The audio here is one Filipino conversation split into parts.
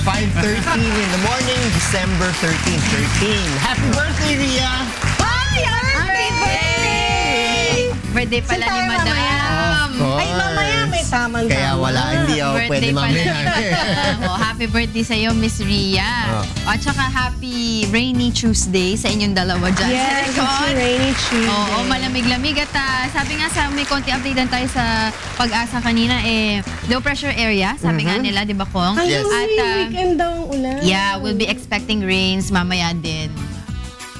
5:13 in the morning, December 13. Happy birthday, Ria! Happy birthday! Birthday pala ni Madam. Ay, mamaya may tamang Kaya wala, hindi ako pwede mamaya. Oh, happy birthday sa iyo, Miss Ria. At saka happy rainy Tuesday sa inyong dalawa dyan. Yes, sa it's likod. rainy Tuesday. Oo, malamig-lamig. At sabi nga sa may konti update din tayo sa pag-asa kanina, low pressure area, sabi nga nila, di ba, Kong? Hanggang Yes. may weekend daw ang ulan. Yeah, we'll be expecting rains mamaya din.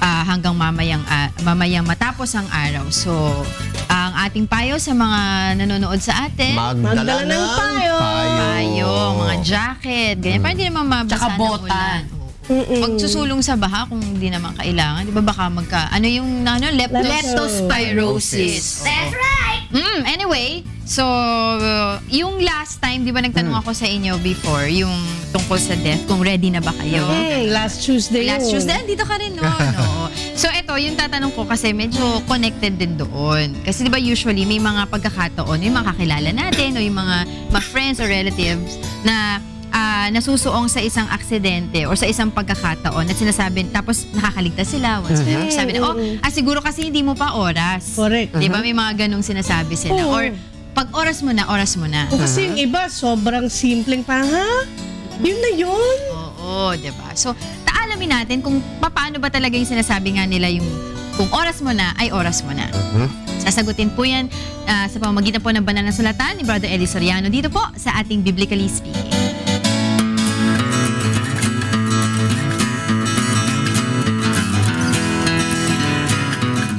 Hanggang mamayang matapos ang araw. So, ang ating payo sa mga nanonood sa atin, Magdala ng payo. payo, mga jacket, ganyan. Para hindi naman mabasa Tsaka ng bota. ulan. Magsusulong sa baha kung hindi naman kailangan. Di ba baka leptospirosis. That's right! Anyway, so, yung last time, di ba nagtanong ako sa inyo before, yung tungkol sa death, kung ready na ba kayo? Last Tuesday Last yun. Tuesday, dito ka rin, no? So, eto, yung tatanong ko kasi medyo connected din doon. Kasi di ba usually may mga pagkakataon, yung mga kakilala natin o yung mga friends or relatives na nasusuong sa isang aksidente or sa isang pagkakataon at sinasabi, tapos nakakaligtas sila. Sabi na, siguro kasi hindi mo pa oras. Correct. Di ba may mga ganong sinasabi sila? Oo. Or pag oras mo na, oras mo na. O kasi yung iba, sobrang simpleng parang, yun na yun. Oo, di ba? So, alamin natin kung paano ba talaga yung sinasabi nga nila yung kung oras mo na, ay oras mo na. Sasagutin po yan sa pamamagitan po ng banal na sulatan ni Brother Eli Soriano dito po sa ating Biblically Speaking.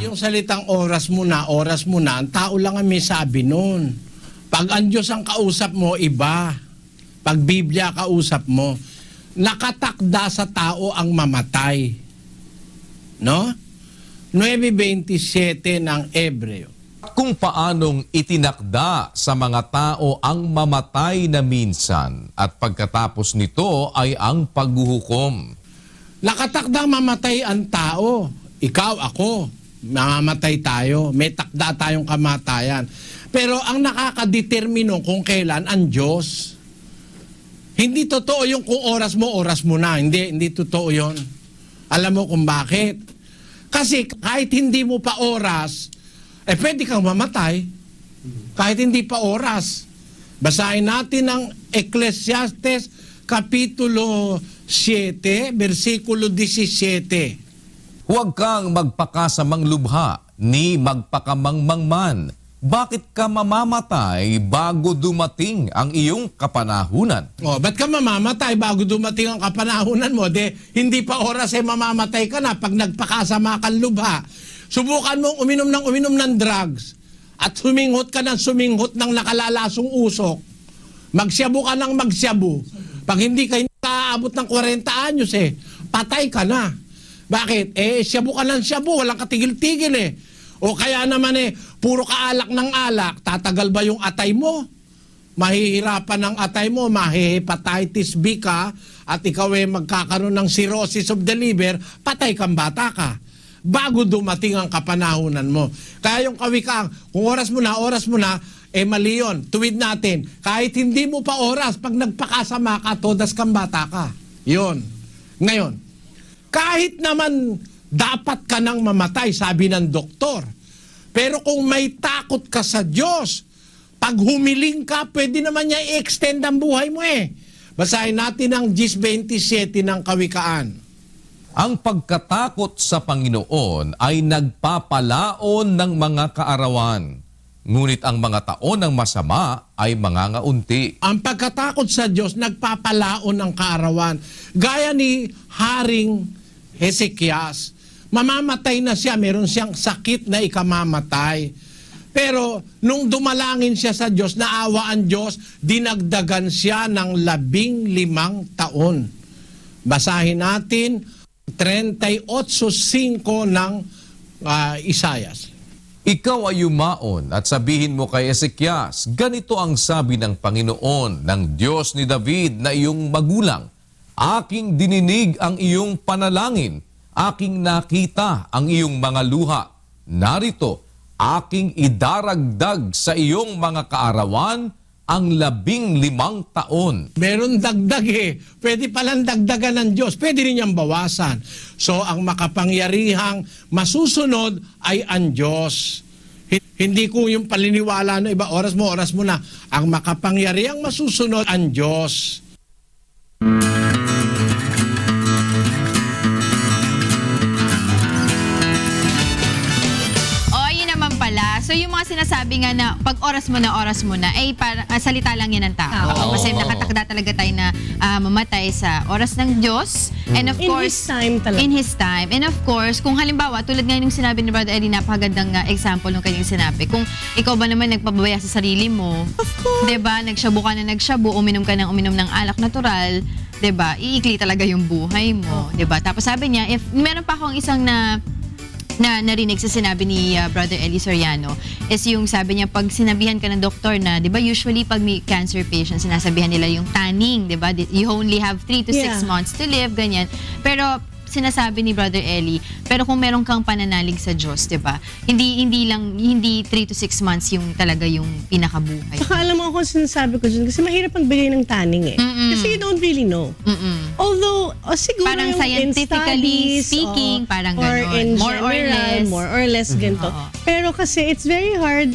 Yung salitang oras mo na, ang tao lang ang may sabi nun. Pag ang Diyos ang kausap mo, iba. Pag Biblia kausap mo, nakatakda sa tao ang mamatay. No? 9:27 ng Hebreo. Kung paanong itinakda sa mga tao ang mamatay na minsan at pagkatapos nito ay ang paghuhukom. Nakatakdang mamatay ang tao. Ikaw, ako, mamamatay tayo. May takda tayong kamatayan. Pero ang nakakadetermino kung kailan, ang Diyos. Hindi totoo yung kung oras mo na. Hindi totoo yon. Alam mo kung bakit? Kasi kahit hindi mo pa oras, pwede kang mamatay. Kahit hindi pa oras. Basahin natin ang Ecclesiastes Kapitulo 7, versikulo 17. Huwag kang magpakasamang lubha ni magpakamangmangman. Bakit ka mamamatay bago dumating ang iyong kapanahunan? Ba't ka mamamatay bago dumating ang kapanahunan mo? Hindi pa oras mamamatay ka na pag nagpakasama kang lubha. Subukan mong uminom ng drugs at suminghot ka ng nakalalasong usok. Magsyabu ka ng magsyabu. Pag hindi ka aabot ng 40 anyos patay ka na. Bakit? Syabu ka ng syabu, walang katigil-tigil O kaya naman puro ka alak ng alak, tatagal ba yung atay mo? Mahihirapan ang atay mo, mahihepatitis B ka, at ikaw magkakaroon ng cirrhosis of the liver, patay kang bata ka. Bago dumating ang kapanahunan mo. Kaya yung kawikang, kung oras mo na, mali yun. Tuwid natin. Kahit hindi mo pa oras, pag nagpakasama ka, todas kang bata ka. Yun. Ngayon, kahit naman dapat ka nang mamatay, sabi ng doktor. Pero kung may takot ka sa Diyos, pag humiling ka, pwede naman niya i-extend ang buhay mo Basahin natin ang 10:27 ng Kawikaan. Ang pagkatakot sa Panginoon ay nagpapalaon ng mga kaarawan. Ngunit ang mga taon ng masama ay mangangaunti. Ang pagkatakot sa Diyos, nagpapalaon ng kaarawan. Gaya ni Haring Hezekias, mamamatay na siya, meron siyang sakit na ikamamatay. Pero nung dumalangin siya sa Diyos, naawa ang Diyos, dinagdagan siya ng 15 taon. Basahin natin 38:5 ng Isaias. Ikaw ay yumaon at sabihin mo kay Ezekias, ganito ang sabi ng Panginoon, ng Diyos ni David na iyong magulang. Aking dininig ang iyong panalangin, aking nakita ang iyong mga luha. Narito, aking idaragdag sa iyong mga kaarawan ang 15 taon. Meron dagdag eh. Pwede palang dagdagan ng Diyos. Pwede rin niyang bawasan. So, ang makapangyarihang masusunod ay ang Diyos. Hindi ko yung paliniwala na iba, oras mo na. Ang makapangyarihang masusunod, ang Diyos. O, yun naman pala. So, yung mga sinasabi nga na pag oras mo na, eh, salita lang yan ng tao. Kasi nakatakda talaga tayo na mamatay sa oras ng Diyos. And of In course, His time talaga. In His time. And of course, kung halimbawa, tulad nga yung sinabi ni Brother Eddie, napakagandang example ng kanyang sinabi. Kung ikaw ba naman nagpababaya sa sarili mo, diba, nagsyabu ka na nagsyabu, uminom ka ng uminom ng alak natural, diba, iikli talaga yung buhay mo. Diba? Tapos sabi niya, if meron pa akong isang na narinig sa sinabi ni Brother Eli Soriano is yung sabi niya, pag sinabihan ka ng doktor na, di ba, usually pag may cancer patients, sinasabihan nila yung tanning, di ba, you only have 3 to 6 months to live, ganyan. Pero sinasabi ni Brother Eli, pero kung meron kang pananalig sa Diyos, di ba, hindi 3 to 6 months yung talaga yung pinakabuhay. Saka alam mo kung sinasabi ko dyan, kasi mahirap magbigay ng tanning eh. Kasi you don't really know. Although, siguro Parang yung scientifically in studies, speaking, parang or ganon. in More or less. more or less ganito. Oo. Pero kasi it's very hard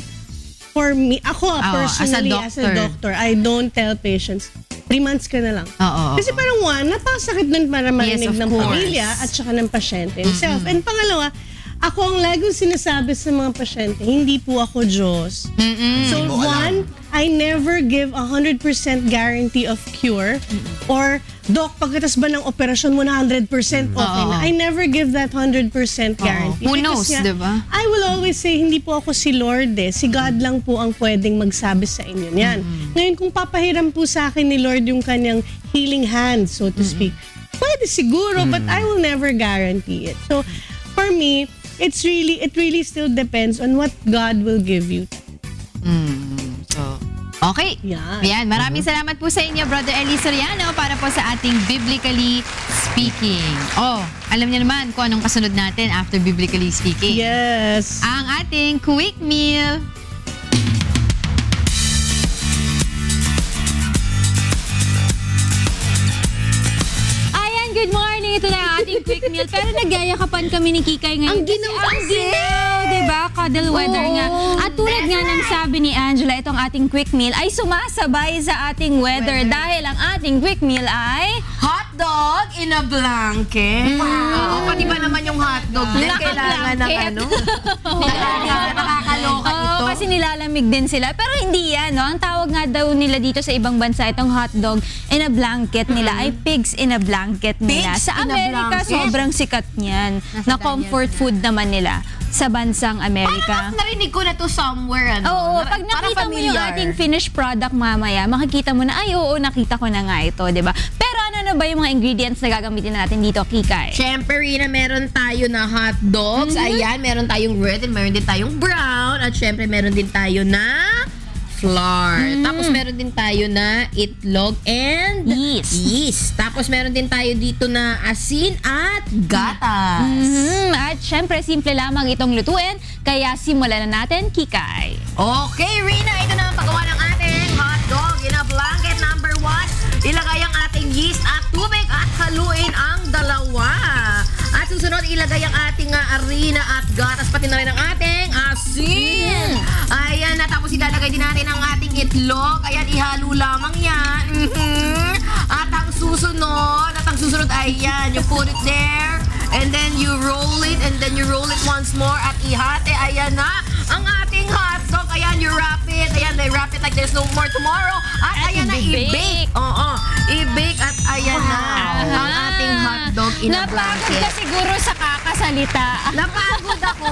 for me, ako personally as a doctor, I don't tell patients, 3 months ka na lang. Oo. Kasi parang napakasakit nun para marinig of ng course. pamilya at saka ng pasyente himself. And pangalawa, ako ang laging sinasabi sa mga pasyente, hindi po ako Diyos. So one, I never give 100% guarantee of cure or Doc, pagkatas ba ng operasyon mo na 100% okay na? I never give that 100% guarantee. Who Because knows, nga, diba? I will always say, hindi po ako si Lord eh. Si God lang po ang pwedeng magsabi sa inyo niyan. Ngayon, kung papahiram po sa akin ni Lord yung kanyang healing hand, so to speak, pwede siguro, but I will never guarantee it. So, for me, it really still depends on what God will give you. Okay. Yan. Yan. Maraming salamat po sa inyo, Brother Eli Soriano, para po sa ating Biblically Speaking. Oh, alam niyo naman kung anong kasunod natin after Biblically Speaking. Yes. Ang ating quick meal. Ayan, good morning. Ito na ang ating quick meal. Pero nagyayakapan kami ni Kikay ngayon. Ang ginaw Ang ginaw, diba? Cuddle weather nga. At tulad nga ng sabi ni Angela, itong ating quick meal ay sumasabay sa ating weather. Dahil ang ating quick meal ay Hot dog in a blanket. Wow. Pati ba naman yung hot dog din kailangan ng ano? Nakakaloka ito. Oo, kasi nilalamig din sila. Pero hindi yan, no? Ang tawag nga daw nila dito sa ibang bansa, itong hot dog in a blanket nila ay pigs in a blanket nila. Pigs Sa in a Amerika, blanket? sobrang sikat niyan. Na comfort food naman nila sa bansang Amerika. Parang narinig ko na to somewhere. Ano? Oo, pag nakita mo yung ating finished product mamaya, makikita mo na, ay oo, nakita ko na nga ito, di ba? Pero ano na ba yung mga ingredients na gagamitin natin dito, Kikay? Siyempre, Rina, meron tayo na hot dogs. Ayan, meron tayong red and meron din tayong brown. At siyempre, meron din tayo na flour. Tapos meron din tayo na itlog and yeast. Tapos meron din tayo dito na asin at gatas. At syempre, simple lamang itong lutuin. Kaya simulan na natin, Kikay. Okay, Rina, ito na ang paggawa ng ating hot dog in a blanket number 1. Ilagay ang ating yeast at tubig at haluin ang dalawa. At susunod, ilagay ang ating harina at gatas, pati na rin ang ating asin. Ayan, at tapos ilalagay din natin ang ating itlog. Ayan, ihalo lamang yan. At ang susunod, ayan, you put it there. And then you roll it, and then you roll it once more at ihate. Ayan na ang ating hot dog. Ayan, you wrap it. Ayan, they wrap it like there's no more tomorrow. At ayan na, i-bake. Oo, i-bake at ayan na ang ating hot dog in a Napagod blanket. ka siguro sa kakasalita. Napagod ako.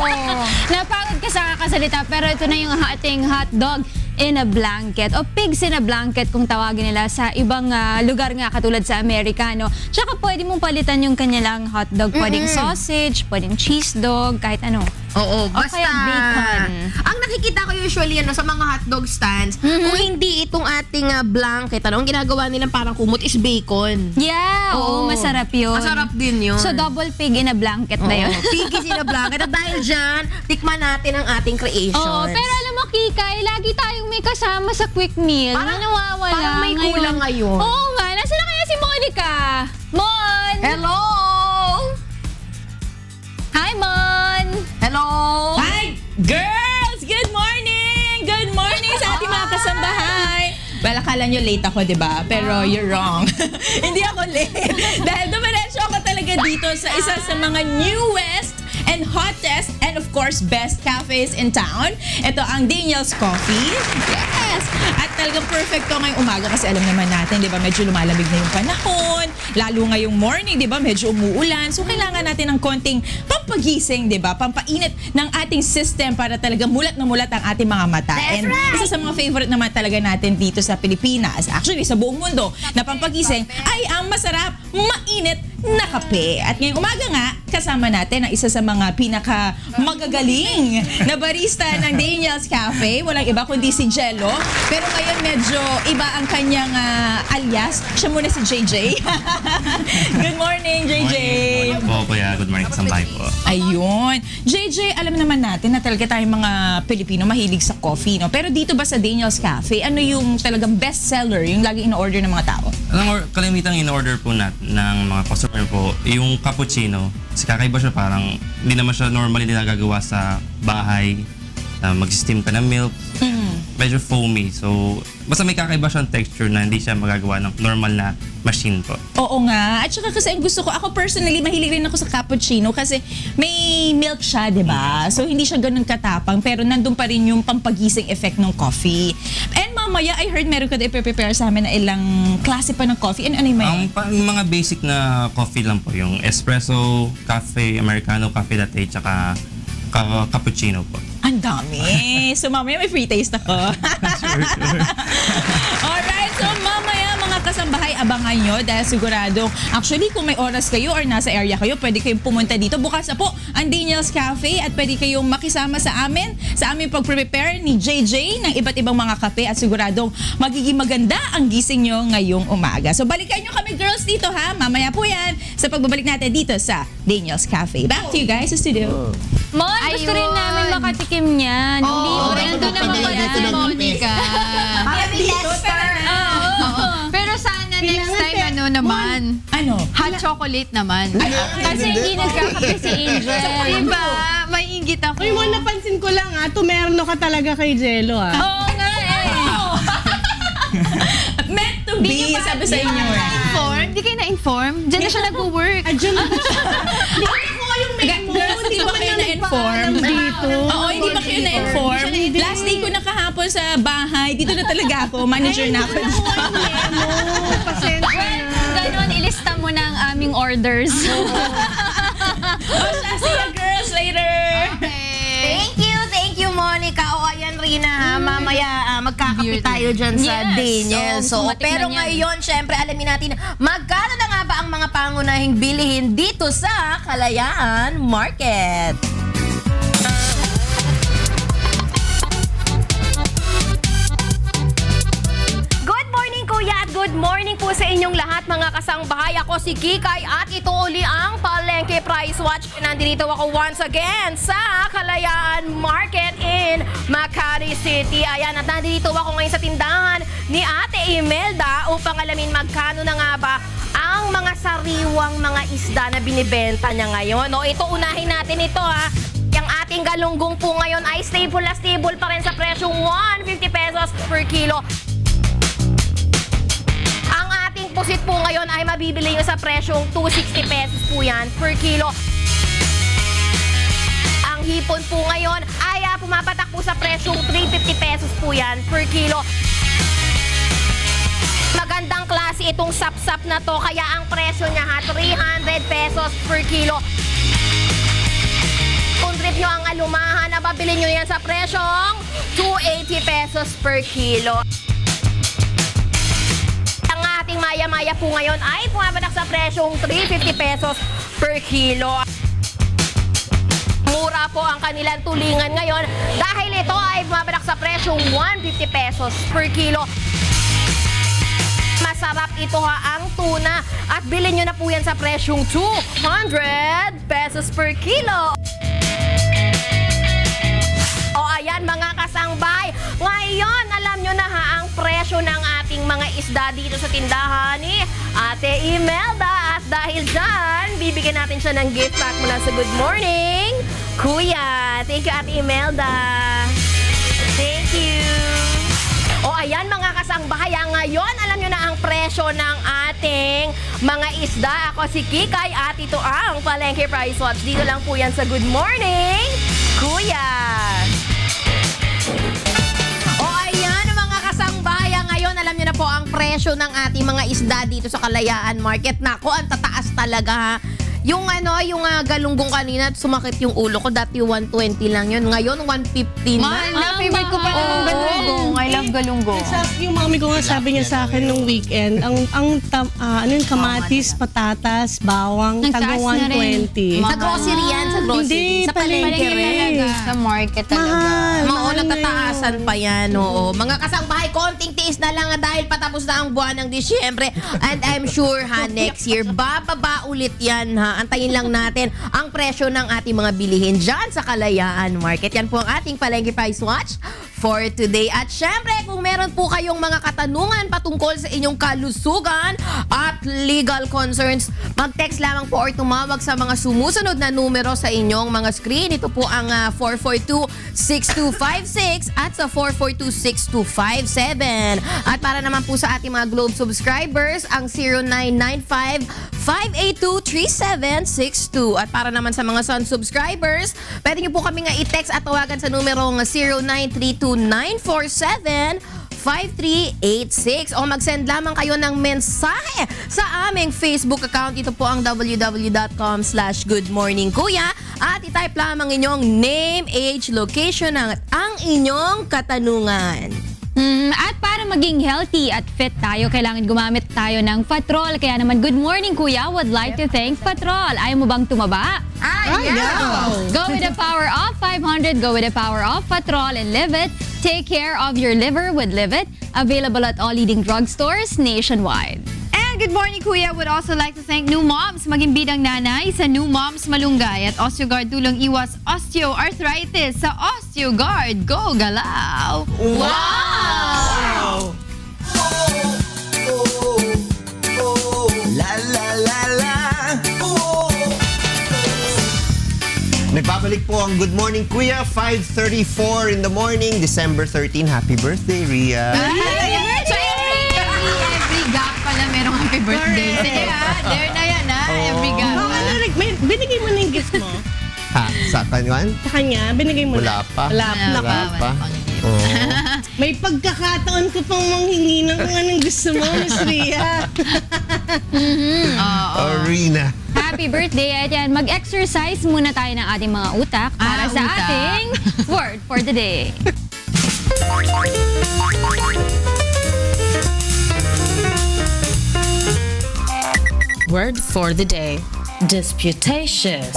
Napagod ka sa kakasalita, pero ito na yung ating hot dog in a blanket o pigs in a blanket kung tawagin nila sa ibang lugar nga katulad sa Amerika, no? Tsaka pwede mong palitan yung kanilang hot dog. Pwedeng sausage, pwedeng cheese dog, kahit ano. Oo, basta kaya bacon. Ang nakikita ko usually sa mga hotdog stands, kung hindi itong ating blanket, ang ginagawa nilang parang kumot is bacon. Yeah, oo, masarap yun. Masarap din yun. So, double pig in a blanket na yun. Piggy in a blanket. At dahil dyan, tikman natin ang ating creations. Oo, pero alam mo mo, Kikay, lagi tayong may kasama sa quick meal. Parang- nawawala parang may kulang ngayon. Oo nga. Nasaan na kaya si Monica? Mon! Hello! Hi, Mon! Hello! Hi, girls! Good morning! Good morning sa ating mga kasambahay! Well, akala nyo late ako, di ba? Pero you're wrong. Hindi ako late. Dahil dumiretso ako talaga dito sa isa sa mga newest and hottest and of course best cafes in town. Ito ang Daniel's Coffee. Yes! At talagang perfecto ngayong umaga kasi alam naman natin, di ba, medyo lumalamig na yung panahon. Lalo ngayong morning, di ba, medyo umuulan. So, kailangan natin ng konting pampagising, di ba? Pampainit ng ating system para talaga mulat na mulat ang ating mga mata. That's And right! isa sa mga favorite naman talaga natin dito sa Pilipinas, actually sa buong mundo, na pampagising ay ang masarap, mainit na kape. At ngayong umaga nga, kasama natin ang isa sa mga pinaka magagaling na barista ng Daniel's Cafe. Walang iba kundi si Jello. Pero ngayon medyo iba ang kanyang alias. Siya muna si JJ. Good morning, JJ. Good morning po, kuya. Good morning, kasambahay po. Ayun. JJ, alam naman natin na talaga tayong mga Pilipino mahilig sa coffee, no? Pero dito ba sa Daniel's Cafe, ano yung talagang best seller, yung lagi in-order ng mga tao? Kalimitang in-order po natin ng mga customer po, yung cappuccino. Kasi kakaiba siya, parang hindi naman siya normally nagagawa sa bahay. Mag-steam ka ng milk. Medyo foamy. So, basta may kakaiba siyang texture na hindi siya magagawa ng normal na machine po. Oo nga. At saka kasi ang gusto ko, ako personally, mahilig rin ako sa cappuccino kasi may milk siya, di ba? So, hindi siya ganun katapang, pero nandun pa rin yung pampagising effect ng coffee. And mamaya, I heard meron ka na i-prepare sa amin na ilang klase pa ng coffee. Ano yung may? Yung mga basic na coffee lang po, yung espresso, cafe, americano, cafe latte, tsaka cappuccino po. Ang dami. So mamaya may free taste ako. Alright, so mamaya mga kasambahay, abangan nyo dahil siguradong, actually kung may oras kayo or nasa area kayo, pwede kayong pumunta dito. Bukas na po ang Daniel's Cafe at pwede kayong makisama sa aming pag-prepare ni JJ ng iba't ibang mga kape at siguradong magiging maganda ang gising nyo ngayong umaga. So balikan nyo kami girls dito ha, mamaya po yan sa pagbabalik natin dito sa Daniel's Cafe. Back to you guys sa studio. Mon, gusto rin namin makatikim niyan. Hindi, nandun naman pala si Monica. Para may tester! Pero sana next Kailangan time, ano naman, Ano? hot chocolate naman. Kasi hindi nagkakape si Angel. Diba? May inggit ako. Uy, mo, napansin ko lang tumerno ka talaga kay Jello Oo nga eh. Meant to be, sabi sa inyo eh. Na-inform? Di kayo na-inform? Diyan na siya nag-work. Adyan na siya. Hindi ko nakuha yung memo. Girls, hindi ba kayo na-inform? Dito. Oo, hindi ba kayo na-inform? Last day ko na kahapon sa bahay. Dito na talaga ako. Manager na ako. Nakuha yung memo. Pasensya na. Ganon, ilista mo na ang aming orders. See you girls later. Thank you, Monica. O, ayan, Rina, ha? Mamaya magkakape tayo dyan sa Yes. Daniel. So, So, matikman pero yan. ngayon, syempre, alamin natin, magkano na nga ba ang mga pangunahing bilihin dito sa Kalayaan Market? Good morning, Kuya, at good morning po sa inyong lahat, mga kasangbahay. Ako si Kikay at ito uli ang Palengke Price Watch. Nandito ako once again sa Kalayaan Market in Makati City. Ayan, at nandito ako ngayon sa tindahan ni Ate Imelda upang alamin magkano na nga ba ang mga sariwang mga isda na binibenta niya ngayon. O, ito, unahin natin ito, ha. Yung ating galunggong po ngayon ay stable na stable pa rin sa presyong 150 pesos per kilo. Ang ating pusit po ngayon ay mabibili nyo sa presyong 260 pesos po yan per kilo. Ang hipon po ngayon ay pumapatak po sa presyong 350 pesos po yan per kilo. Magandang klase itong sap-sap na to, kaya ang presyo niya 300 pesos per kilo. Kung trip nyo ang alumahan, nababili nyo yan sa presyong 280 pesos per kilo. Ang ating maya-maya po ngayon ay pumapatak sa presyong 350 pesos per kilo. Mura po ang kanilang tulingan ngayon dahil ito ay bumabadak sa presyong 150 pesos per kilo. Masarap ito ha, ang tuna. At bilhin nyo na po yan sa presyong 200 pesos per kilo. O ayan, ayan mga kasangbahay. Ngayon, alam nyo na ha, ang presyo ng ating mga isda dito sa tindahan ni Ate Imelda. At dahil dyan, bibigyan natin siya ng gift pack mula sa Good Morning Kuya. Thank you, Ate Imelda. Thank you. O ayan mga kasangbahay, ngayon alam nyo na ang presyo ng ating mga isda. Ako si Kikay at ito ang Palengke Price Watch. Dito lang po yan sa Good Morning Kuya. O ayan mga kasangbahay, ngayon alam nyo na po ang presyo ng ating mga isda dito sa Kalayaan Market. Nako, ang tataas talaga ha. Yung galunggong kanina, sumakit yung ulo ko. Dati 120 lang yun. Ngayon, 150 na. Mahal na, favorite ko pa naman galunggong. I love galunggong. Yung mami ko nga sabi niya sa akin nung weekend, kamatis, patatas, bawang, taga Nagtaas na rin. 120. Sa grocery yan, sa grocery. Hindi, sa palengke rin. Sa market talaga. Mahal. Oo, mahal na nagtataasan pa yan. Oo. Mga kasangbahay, konting tiis na lang dahil patapos na ang buwan ng Disyembre. And I'm sure next year, bababa ulit yan Antayin lang natin ang presyo ng ating mga bilihin dyan sa Kalayaan Market. Yan po ang ating Palengke Price Watch for today. At syempre, kung meron po kayong mga katanungan patungkol sa inyong kalusugan at legal concerns, mag-text lamang po or tumawag sa mga sumusunod na numero sa inyong mga screen. Ito po ang 442-6256 at sa 442-6257. At para naman po sa ating mga Globe subscribers, ang 0995-582-3762. At para naman sa mga Sun subscribers, pwede nyo po kami nga i-text at tawagan sa numerong 0932-947-5386 o mag-send lamang kayo ng mensahe sa aming Facebook account. Ito po ang www.com/goodmorningkuya at itype lamang inyong name, age, location at ang inyong katanungan. At para maging healthy at fit tayo, kailangan gumamit tayo ng Fatrol. Kaya naman, Good Morning Kuya would like to thank Fatrol. Ayaw mo bang tumaba? Go with the power of 500. Go with the power of Fatrol and live it. Take care of your liver with Live It. Available at all leading drugstores nationwide. And Good Morning Kuya would also like to thank New Moms, maging bidang nanay sa New Moms Malunggay at OsteoGuard tulong iwas osteoarthritis sa OsteoGuard. Go galaw! Wow! La la la la. Nagbabalik po ang Good Morning Kuya, 5:34 in the morning, December 13. Happy birthday, Ria. So every gap pala merong happy birthday. Sige there na yan every gap. Binigay mo na yung gift mo. Ha, sa kanywan? Sa kanya, binigay mo Wala na. pa. Wala pa. Oh. May pagkakataon ko pang manghingi ng kung anong gusto mo, Miss Ria. Rina. Happy birthday! At yan, mag-exercise muna tayo ng ating mga utak para sa utak. ating word for the day. Word for the day. Disputatious.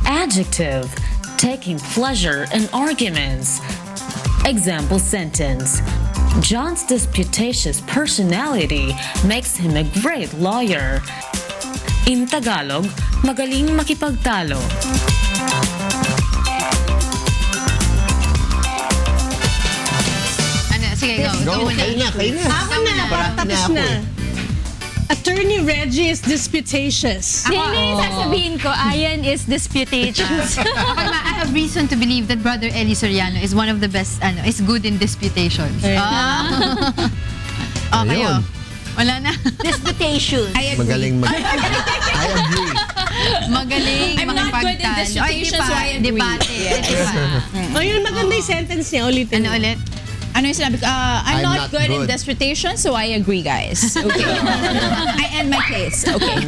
Adjective. Taking pleasure in arguments. Example sentence. John's disputatious personality makes him a great lawyer. In Tagalog, magaling makipagtalo. Sige, go. Go, kayo na. Ako na, tapos na. Attorney Reggie is disputatious. Yan yung sasabihin ko, Ayan is disputatious. I have reason to believe that Brother Eli Soriano is one of the best, is good in disputations. Okay, Ayun. Wala na. Disputations. Magaling I agree. Magaling. I'm not good in disputations, so I agree. Debate. O yun, maganda yung sentence niya. Ulitin Ano mo. ulit? Ano yung sinabi ko? I'm not good in disputation, so I agree, guys. Okay. I end my case. Okay.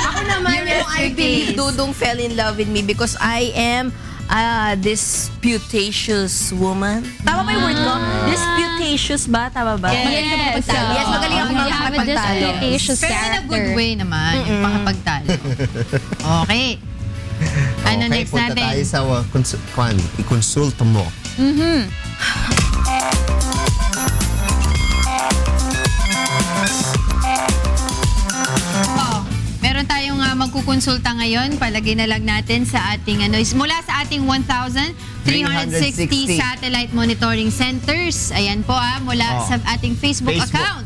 Ako naman yung I believe Dudong fell in love with me because I am a disputatious woman. Tama ba yung word ko? Disputatious ba? Tama ba? Magaling ka makapagtalo. Yes, magaling ako You have a makapagtalo. disputatious Pero in a character. good way naman, yung pakapagtalo. Okay. Ano Okay, next punta natin? tayo sa i-consulta mo. Meron tayong magkukuha nagkukonsulta ngayon, palagay na lang natin sa ating mula sa ating 1,360 satellite monitoring centers. Ayan po mula sa ating Facebook account.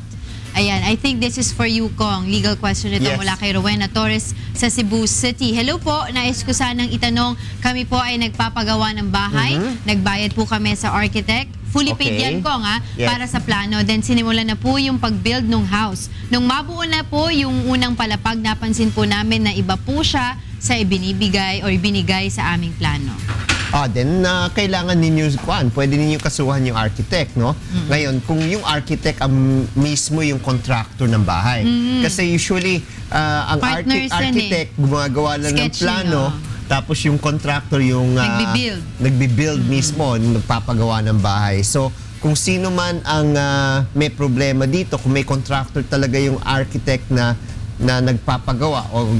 Ayan, I think this is for you, Kong. Legal question ito mula kay Rowena Torres sa Cebu City. Hello po, nais ko sanang itanong, kami po ay nagpapagawa ng bahay. Nagbayad po kami sa architect. Fully paid yan, Kong, para sa plano. Then sinimulan na po yung pag-build ng house. Nung mabuo na po yung unang palapag, napansin po namin na iba po siya sa ibinibigay or ibinigay sa aming plano. Then kailangan ninyo pwede ninyo kasuhan yung architect, no? Ngayon, kung yung architect ang mismo yung contractor ng bahay. Kasi usually, ang architect gumagawa lang ng plano, tapos yung contractor yung nagbi-build mismo, nagpapagawa ng bahay. So, kung sino man ang may problema dito, kung may contractor talaga yung architect na nagpapagawa o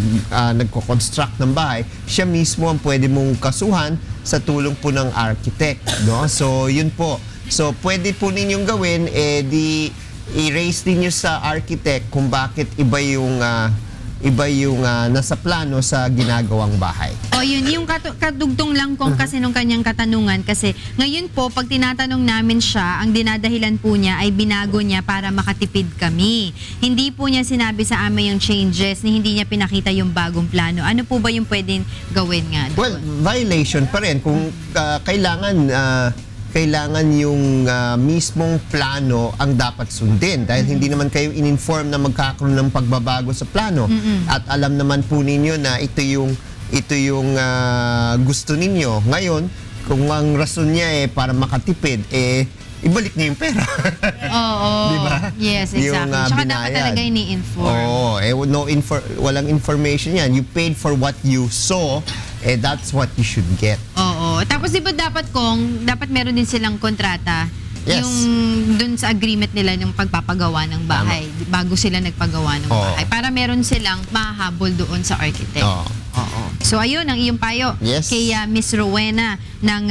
nagko-construct ng bahay, siya mismo ang pwede mong kasuhan sa tulong po ng architect, no? So, yun po. So, pwede po ninyong gawin, i-raise ninyo sa architect kung bakit iba yung nasa plano sa ginagawang bahay. Yun, yung kadugtong lang kong kasi nung kanyang katanungan. Kasi ngayon po, pag tinatanong namin siya, ang dinadahilan po niya ay binago niya para makatipid kami. Hindi po niya sinabi sa amin yung changes, ni hindi niya pinakita yung bagong plano. Ano po ba yung pwedeng gawin nga doon? Well, violation pa rin. Kung kailangan yung mismong plano ang dapat sundin dahil hindi naman kayo in-inform na magkakaroon ng pagbabago sa plano at alam naman po ninyo na ito yung gusto ninyo. Ngayon, kung ang rason niya para makatipid, ibalik niya yung pera. Diba? Yes, exactly. Tsaka dapat talaga ini-inform. Walang information yan. You paid for what you saw, that's what you should get. Tapos diba dapat meron din silang kontrata. Yes. Yung dun sa agreement nila ng pagpapagawa ng bahay bago sila nagpagawa ng bahay. Para meron silang mahahabol doon sa architect. So ayun ang iyong payo kay Miss Rowena ng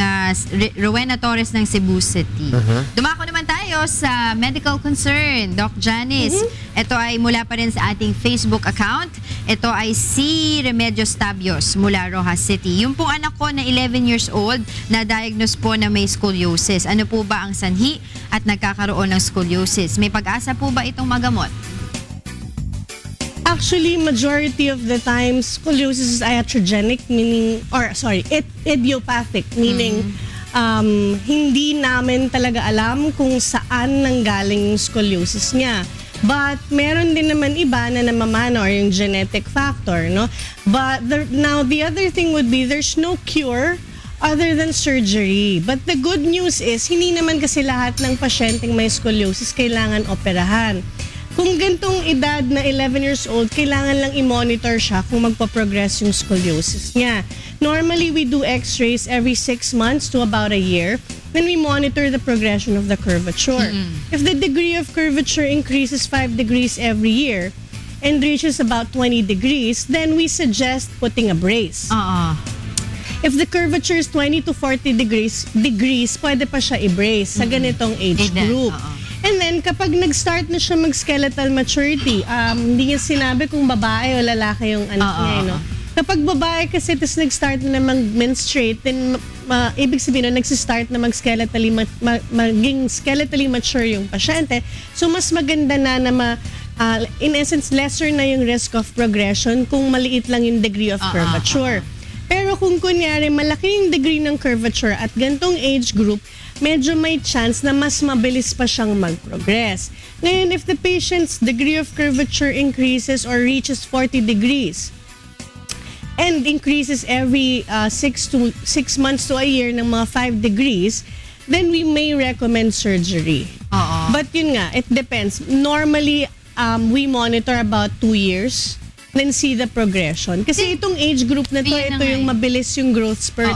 Rowena Torres ng Cebu City. Dumako naman tayo sa medical concern, Doc Janice. Ito ay mula pa rin sa ating Facebook account. Ito ay si Remedios Tabios mula Rojas City. Yung pong anak ko na 11 years old na diagnose po na may scoliosis. Ano po ba ang sanhi at nagkakaroon ng scoliosis? May pag-asa po ba itong magamot? Actually, majority of the time, scoliosis is iatrogenic, idiopathic, meaning hindi namin talaga alam kung saan nanggaling yung scoliosis niya. But meron din naman iba na namamana or yung genetic factor, no? But now the other thing would be there's no cure other than surgery. But the good news is, hindi naman kasi lahat ng pasyenteng may scoliosis kailangan operahan. Kung gantong edad na 11 years old, kailangan lang i-monitor siya kung magpa-progress yung scoliosis niya. Normally, we do x-rays every 6 months to about a year. Then we monitor the progression of the curvature. If the degree of curvature increases 5 degrees every year and reaches about 20 degrees, then we suggest putting a brace. If the curvature is 20 to 40 degrees, pwede pa siya i-brace sa ganitong age group. And then, kapag nag-start na siya mag-skeletal maturity, hindi niya sinabi kung babae o lalaki yung anak niya, no? Kapag babae kasi, tapos nag-start na mag-menstruate, then ibig sabihin, nag-start na maging skeletally mature yung pasyente. So, mas maganda na in essence, lesser na yung risk of progression kung maliit lang yung degree of curvature. Pero kung kunyari, malaki yung degree ng curvature at gantong age group, medyo may chance na mas mabilis pa siyang mag-progress. Ngayon, if the patient's degree of curvature increases or reaches 40 degrees and increases every 6 months to a year ng mga 5 degrees, then we may recommend surgery. But yun nga, it depends. Normally, we monitor about 2 years, then see the progression. Kasi itong age group na to, ito yung mabilis yung growth spurt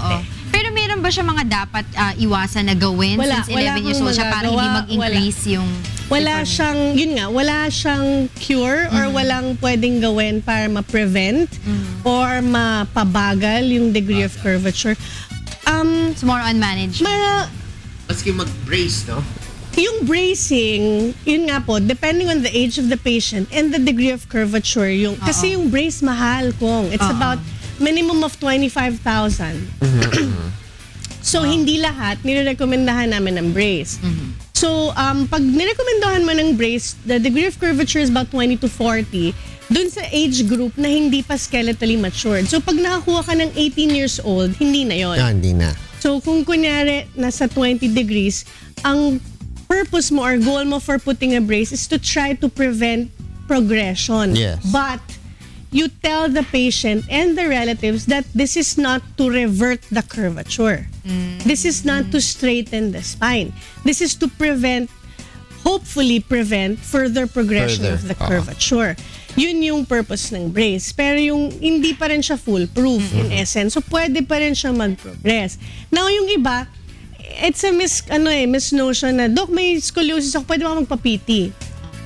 Pero meron ba siya mga dapat iwasan na gawin since 11 years old siya para hindi mag-increase yung... Wala siyang cure or walang pwedeng gawin para ma-prevent or mapabagal yung degree of curvature. It's more on management. Maski mag-brace, no? Yung bracing, yun nga po, depending on the age of the patient and the degree of curvature, kasi yung brace mahal kong. It's about minimum of 25,000. So, hindi lahat nirekomendahan namin ng brace. So, pag nirekomendahan mo ng brace, the degree of curvature is about 20 to 40 dun sa age group na hindi pa skeletally matured. So, pag nakakuha ka ng 18 years old, hindi na yon. Hindi na. So, kung kunyari, nasa 20 degrees, ang purpose mo or goal mo for putting a brace is to try to prevent progression. Yes. But, you tell the patient and the relatives that this is not to revert the curvature. This is not to straighten the spine. This is to hopefully prevent further progression of the curvature. Yun yung purpose ng brace. Pero yung hindi pa rin siya foolproof in essence. So, pwede pa rin siya mag-progress. Now, yung iba, it's a misnotion na, Doc, may scoliosis ako, pwede ba magpa-PT?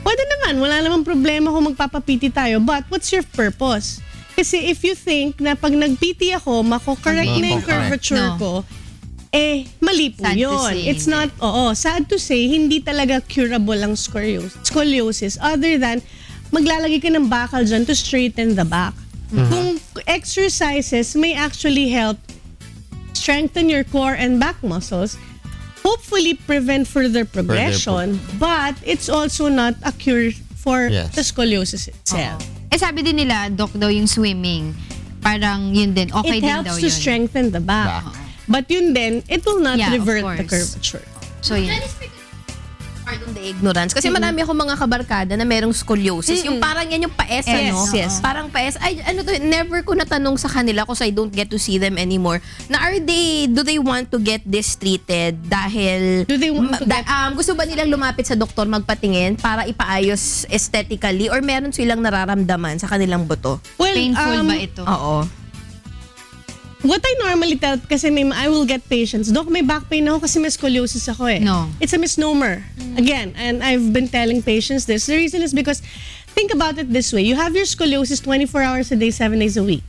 Pwede naman, wala namang problema kung magpapa-PT tayo. But what's your purpose? Kasi if you think na pag nag-PT ako, mako-correct na yung curvature ko, mali po Sad to yun. say, It's not, sad to say, hindi talaga curable ang scoliosis other than maglalagay ka ng bakal dyan to straighten the back. Kung exercises may actually help strengthen your core and back muscles, hopefully prevent further progression, but it's also not a cure for the scoliosis itself. Sabi din nila, Doc, daw yung swimming. Parang yun din, okay It din helps daw to yun. strengthen the back. But yun din, it will not Yeah, of revert the course. curvature. So yun. Pardon the ignorance. Kasi marami akong mga kabarkada na merong scoliosis. Yung parang yan yung paes, ano? Yes. Parang paes. Ay, never ko natanong sa kanila kasi I don't get to see them anymore. Na do they want to get this treated dahil Do they want to get- gusto ba nilang lumapit sa doktor magpatingin para ipaayos aesthetically or meron silang nararamdaman sa kanilang buto? Well, Painful ba ito? Oo. what I normally tell, kasi I will get patients, Doc, may back pain ako kasi may scoliosis ako eh. No. It's a misnomer. Again, and I've been telling patients this. The reason is because, think about it this way. You have your scoliosis 24 hours a day, 7 days a week.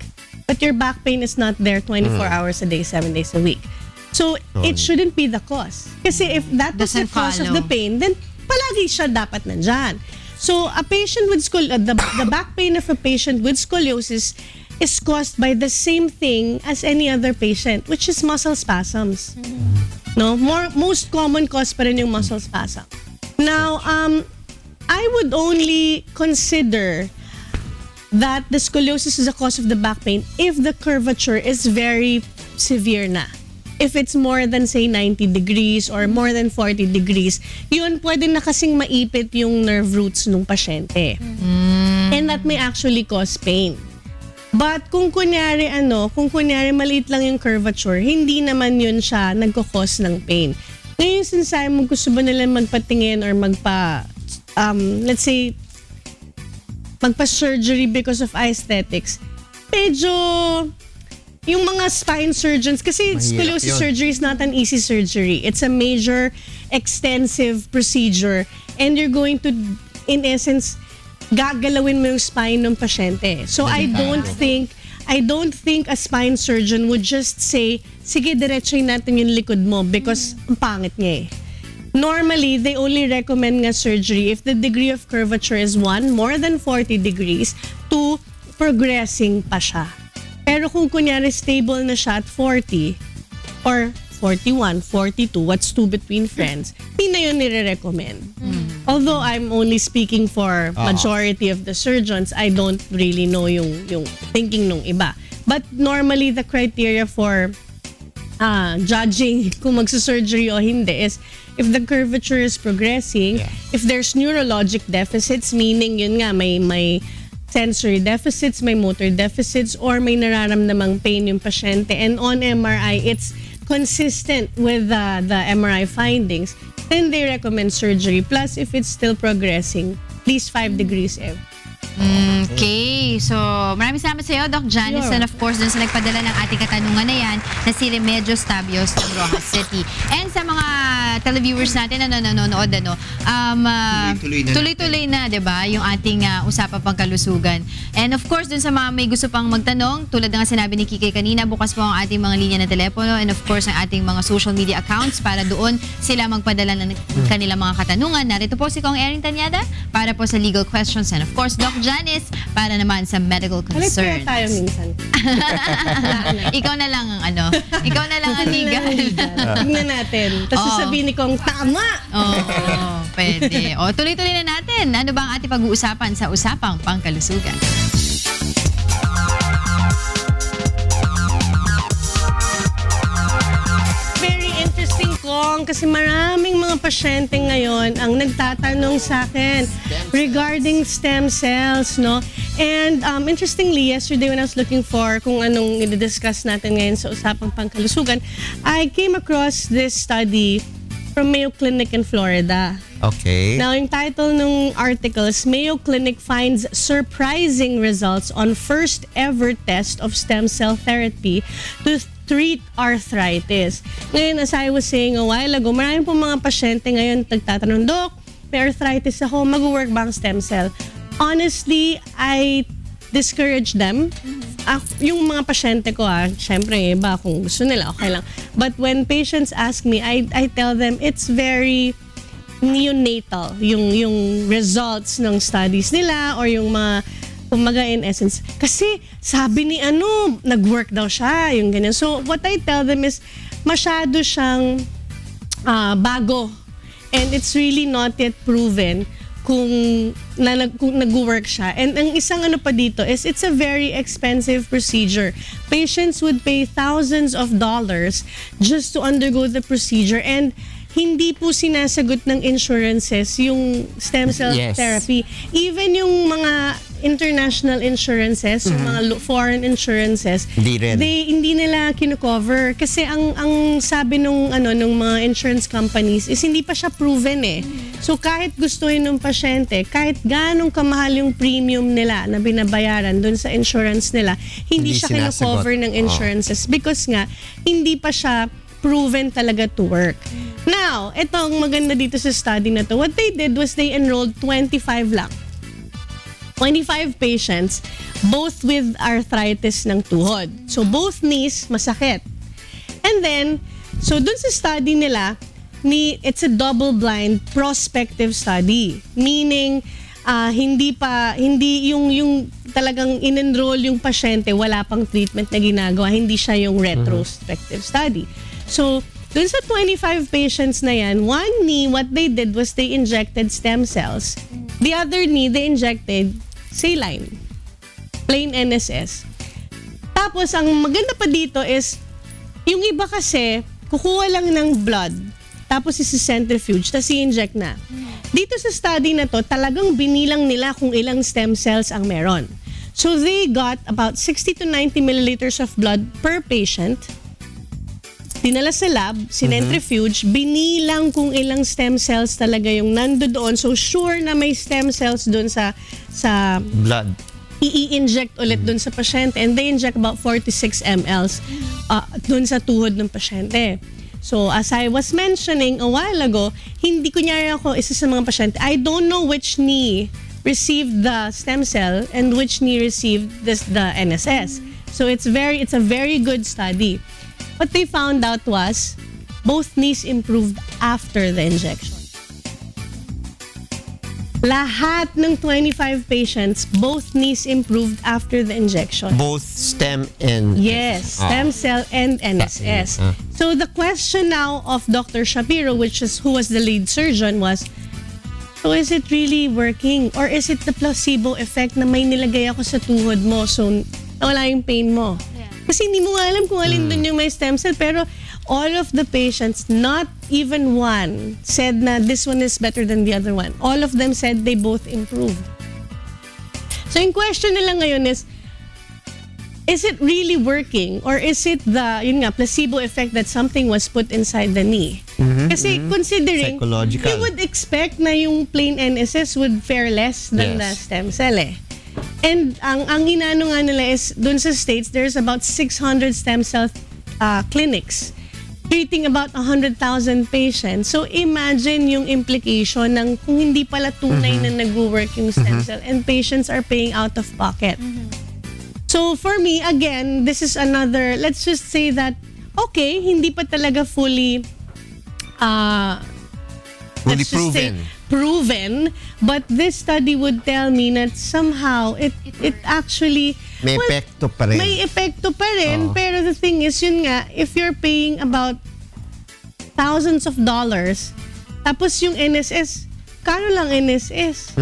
But your back pain is not there 24 hours a day, 7 days a week. So, it shouldn't be the cause. Kasi if that was the Doesn't cause of the follow. pain, then palagi siya dapat nandyan. So, a patient with the back pain of a patient with scoliosis is caused by the same thing as any other patient, which is muscle spasms. No, most common cause pa rin yung muscle spasm. Now, I would only consider that the scoliosis is a cause of the back pain if the curvature is very severe na. If it's more than, say, 90 degrees or more than 40 degrees, yun pwede na kasing maipit yung nerve roots ng pasyente. And that may actually cause pain. But kung kunyari maliit lang yung curvature, hindi naman yun siya nagkakos ng pain. Ngayon, sinasabi mo gusto ba nila magpatingin or let's say, magpa-surgery because of aesthetics, medyo yung mga spine surgeons, kasi scoliosis surgery is not an easy surgery. It's a major, extensive procedure and you're going to, in essence, gagalawin mo yung spine ng pasyente. So I don't think a spine surgeon would just say, sige, diretsuhin natin yung likod mo because ang pangit niya eh. Normally, they only recommend nga surgery if the degree of curvature is 1, more than 40 degrees, 2, progressing pa siya. Pero kung kunyari stable na siya at 40 or 41, 42, what's 2 between friends, hindi na yun nire-recommend. Although I'm only speaking for majority of the surgeons, I don't really know yung thinking nung iba. But normally, the criteria for judging kung magsa-surgery o hindi is if the curvature is progressing, if there's neurologic deficits, meaning yun nga, may sensory deficits, may motor deficits, or may nararamdamang pain yung pasyente, and on MRI, it's consistent with the MRI findings, then they recommend surgery. Plus, if it's still progressing, at least 5 degrees Okay. So, maraming salamat sa iyo, Doc Janice. Sure. And of course, dun sa nagpadala ng ating katanungan na yan, na si Remedios Tabios ng Rojas City. And sa mga televiewers natin na nanonood, tuloy-tuloy na, di ba, yung ating usapang pangkalusugan. And of course, dun sa mga may gusto pang magtanong, tulad ng sinabi ni Kike kanina, bukas po ang ating mga linya ng telepono and of course, ang ating mga social media accounts para doon sila magpadala ng kanilang mga katanungan. Narito po si Kong Erin Tanyada para po sa legal questions and of course, Doc Janice para naman sa medical Halit kaya concerns. tayo minsan. Ikaw na lang ang ikaw na lang ang legal. Tignan natin. Tapos Oo. sasabihin ni Kong, tama! Oo, pwede. O, tuloy-tuloy na natin. Ano ba ang ating pag-uusapan sa usapang pangkalusugan? Very interesting, Kong, kasi maraming mga pasyente ngayon ang nagtatanong sa akin regarding stem cells, no? And interestingly, yesterday when I was looking for kung anong i-discuss natin ngayon sa usapang pangkalusugan, I came across this study from Mayo Clinic in Florida. Okay. Now, yung title ng article is Mayo Clinic finds surprising results on first ever test of stem cell therapy to treat arthritis. Ngayon, as I was saying a while ago, marami po mga pasyente ngayon nagtatanong, Doc, may arthritis ako, mag-work ba ang stem cell? Honestly, I discourage them. Yung mga pasyente ko, syempre, iba, kung gusto nila, okay lang. But when patients ask me, I tell them it's very neonatal, yung results ng studies nila or yung mga, kumaga in essence. Kasi sabi ni nag-work daw siya, yung ganyan. So what I tell them is, masyado siyang bago. And it's really not yet proven kung nag-work siya. And ang isang pa dito is it's a very expensive procedure. Patients would pay thousands of dollars just to undergo the procedure and hindi po sinasagot ng insurances yung stem cell therapy. Even yung mga international insurances, yung mga foreign insurances, hindi nila kino-cover kasi ang sabi nung mga insurance companies is hindi pa siya proven eh. So kahit gustuhin ng pasyente, kahit ganong kamahal yung premium nila na binabayaran doon sa insurance nila, hindi siya kino-cover ng insurances because nga hindi pa siya proven talaga to work. Now, itong maganda dito sa study na to, what they did was they enrolled 25 lang. 25 patients, both with arthritis ng tuhod. So, both knees, masakit. And then, so dun sa study nila, it's a double-blind prospective study. Meaning, hindi yung talagang in-enroll yung pasyente, wala pang treatment na ginagawa, hindi siya yung retrospective study. So, dun sa 25 patients na yan, one knee, what they did was they injected stem cells. The other knee, they injected saline, plain NSS. Tapos, ang maganda pa dito is, yung iba kasi, kukuha lang ng blood, tapos isi-centrifuge, tapos i-inject na. Dito sa study na to, talagang binilang nila kung ilang stem cells ang meron. So, they got about 60 to 90 milliliters of blood per patient, dinala sa lab, sinentrifuge, binilang kung ilang stem cells talaga yung nandoon. So, sure na may stem cells doon sa blood. I-inject ulit doon sa pasyente. And they inject about 46 ml doon sa tuhod ng pasyente. So, as I was mentioning a while ago, hindi kunyari ako isa sa mga pasyente, I don't know which knee received the stem cell and which knee received the NSS. So, it's a very good study. What they found out was both knees improved after the injection. Lahat ng 25 patients, both knees improved after the injection. Both stem and... Yes, stem cell and NSS. So the question now of Dr. Shapiro, who was the lead surgeon, was, so is it really working? Or is it the placebo effect na may nilagay ako sa tuhod mo so nawala yung pain mo? Kasi hindi mo nga alam kung alin dun yung may stem cell. Pero all of the patients, not even one, said na this one is better than the other one. All of them said they both improved. So yung question nila ngayon is it really working? Or is it the placebo effect that something was put inside the knee? Kasi considering, psychological, you would expect na yung plain NSS would fare less than the stem cell eh. And ang inano nga nila is, dun sa States, there's about 600 stem cell clinics treating about 100,000 patients. So imagine yung implication ng kung hindi pala tunay na nag-work yung stem cell and patients are paying out of pocket. So for me, again, this is another, let's just say that, okay, hindi pa talaga fully let's just say, proven, but this study would tell me that somehow it actually May epekto pa rin. may epekto pa rin, pero the thing is, yun nga, if you're paying about thousands of dollars, tapos yung NSS, kano lang NSS?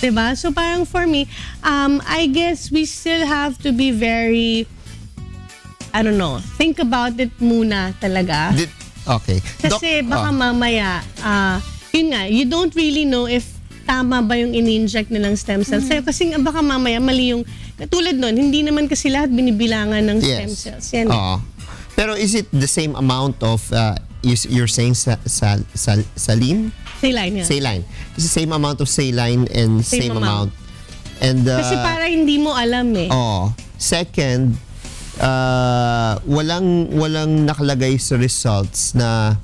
Diba? So parang for me, I guess we still have to be very, I don't know, think about it muna talaga. Okay. Kasi baka mamaya, yun nga, you don't really know if tama ba yung in-inject nilang stem cells. Kasi nga baka mamaya mali yung, katulad nun, hindi naman kasi lahat binibilangan ng stem cells. Yan. Pero is it the same amount of, you're saying saline? Saline, yeah. Saline. It's the same amount of saline and same amount. And, Kasi para hindi mo alam eh. Second, walang nakalagay sa results na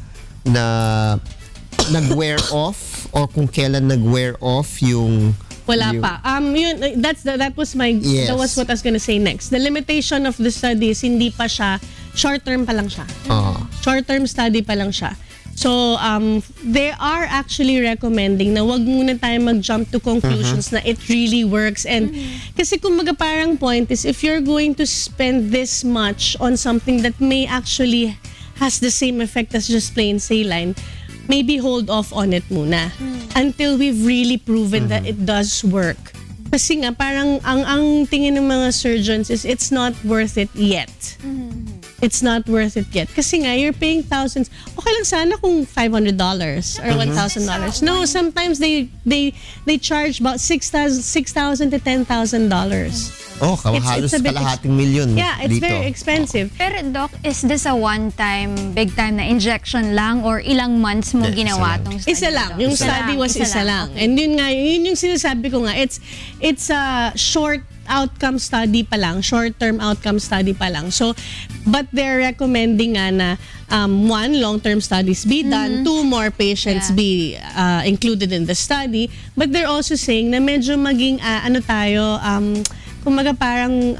nag-wear off or kung kailan nag-wear off yung Wala pa. Yun, that was Yes. that was what I was gonna say next. The limitation of the study is hindi pa siya, short-term pa lang siya. Short-term study pa lang siya. So, they are actually recommending na wag muna tayo mag-jump to conclusions na it really works. And kasi kumbaga parang point is, if you're going to spend this much on something that may actually has the same effect as just plain saline, maybe hold off on it muna until we've really proven that it does work. Kasi nga, parang ang tingin ng mga surgeons is it's not worth it yet. It's not worth it yet. Kasi nga, you're paying thousands. Okay lang sana kung $500 or $1,000. No, sometimes they charge about $6,000 to $10,000. halos kalahating milyon Yeah, it's dito. very expensive. Pero Doc, is this a one-time, big-time na injection lang or ilang months mo Hindi, ginawa isa lang. tong study? Isa lang. Yung study was isa lang. Okay. And yun nga, yun yung sinasabi ko nga, it's a short outcome study pa lang, short-term outcome study pa lang. So, but they're recommending nga na one, long-term studies be done, two, more patients be included in the study. But they're also saying na medyo maging, kumbaga parang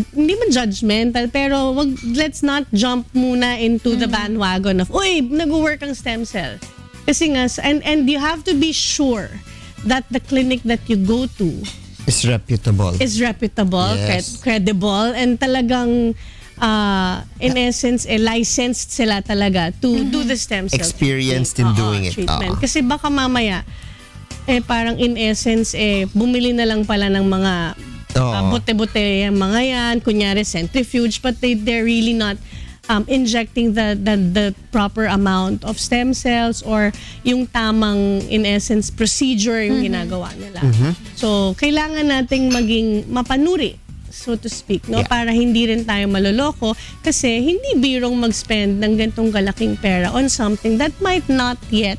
hindi man judgmental, pero let's not jump muna into the bandwagon of, uy, nag-work ang stem cell. Kasi nga, and you have to be sure that the clinic that you go to Is reputable. Yes. Credible, and talagang in essence, licensed sila talaga to do the stem cell Experienced in doing it. treatment. Kasi baka mamaya, parang in essence, bumili na lang pala ng mga bote-bote yung mga yan, kunyari centrifuge, but they're really not injecting the proper amount of stem cells or yung tamang, in essence, procedure yung ginagawa nila. So, kailangan nating maging mapanuri, so to speak, no? Yeah. Para hindi rin tayo maloloko kasi hindi birong mag-spend ng gantong kalaking pera on something that might not yet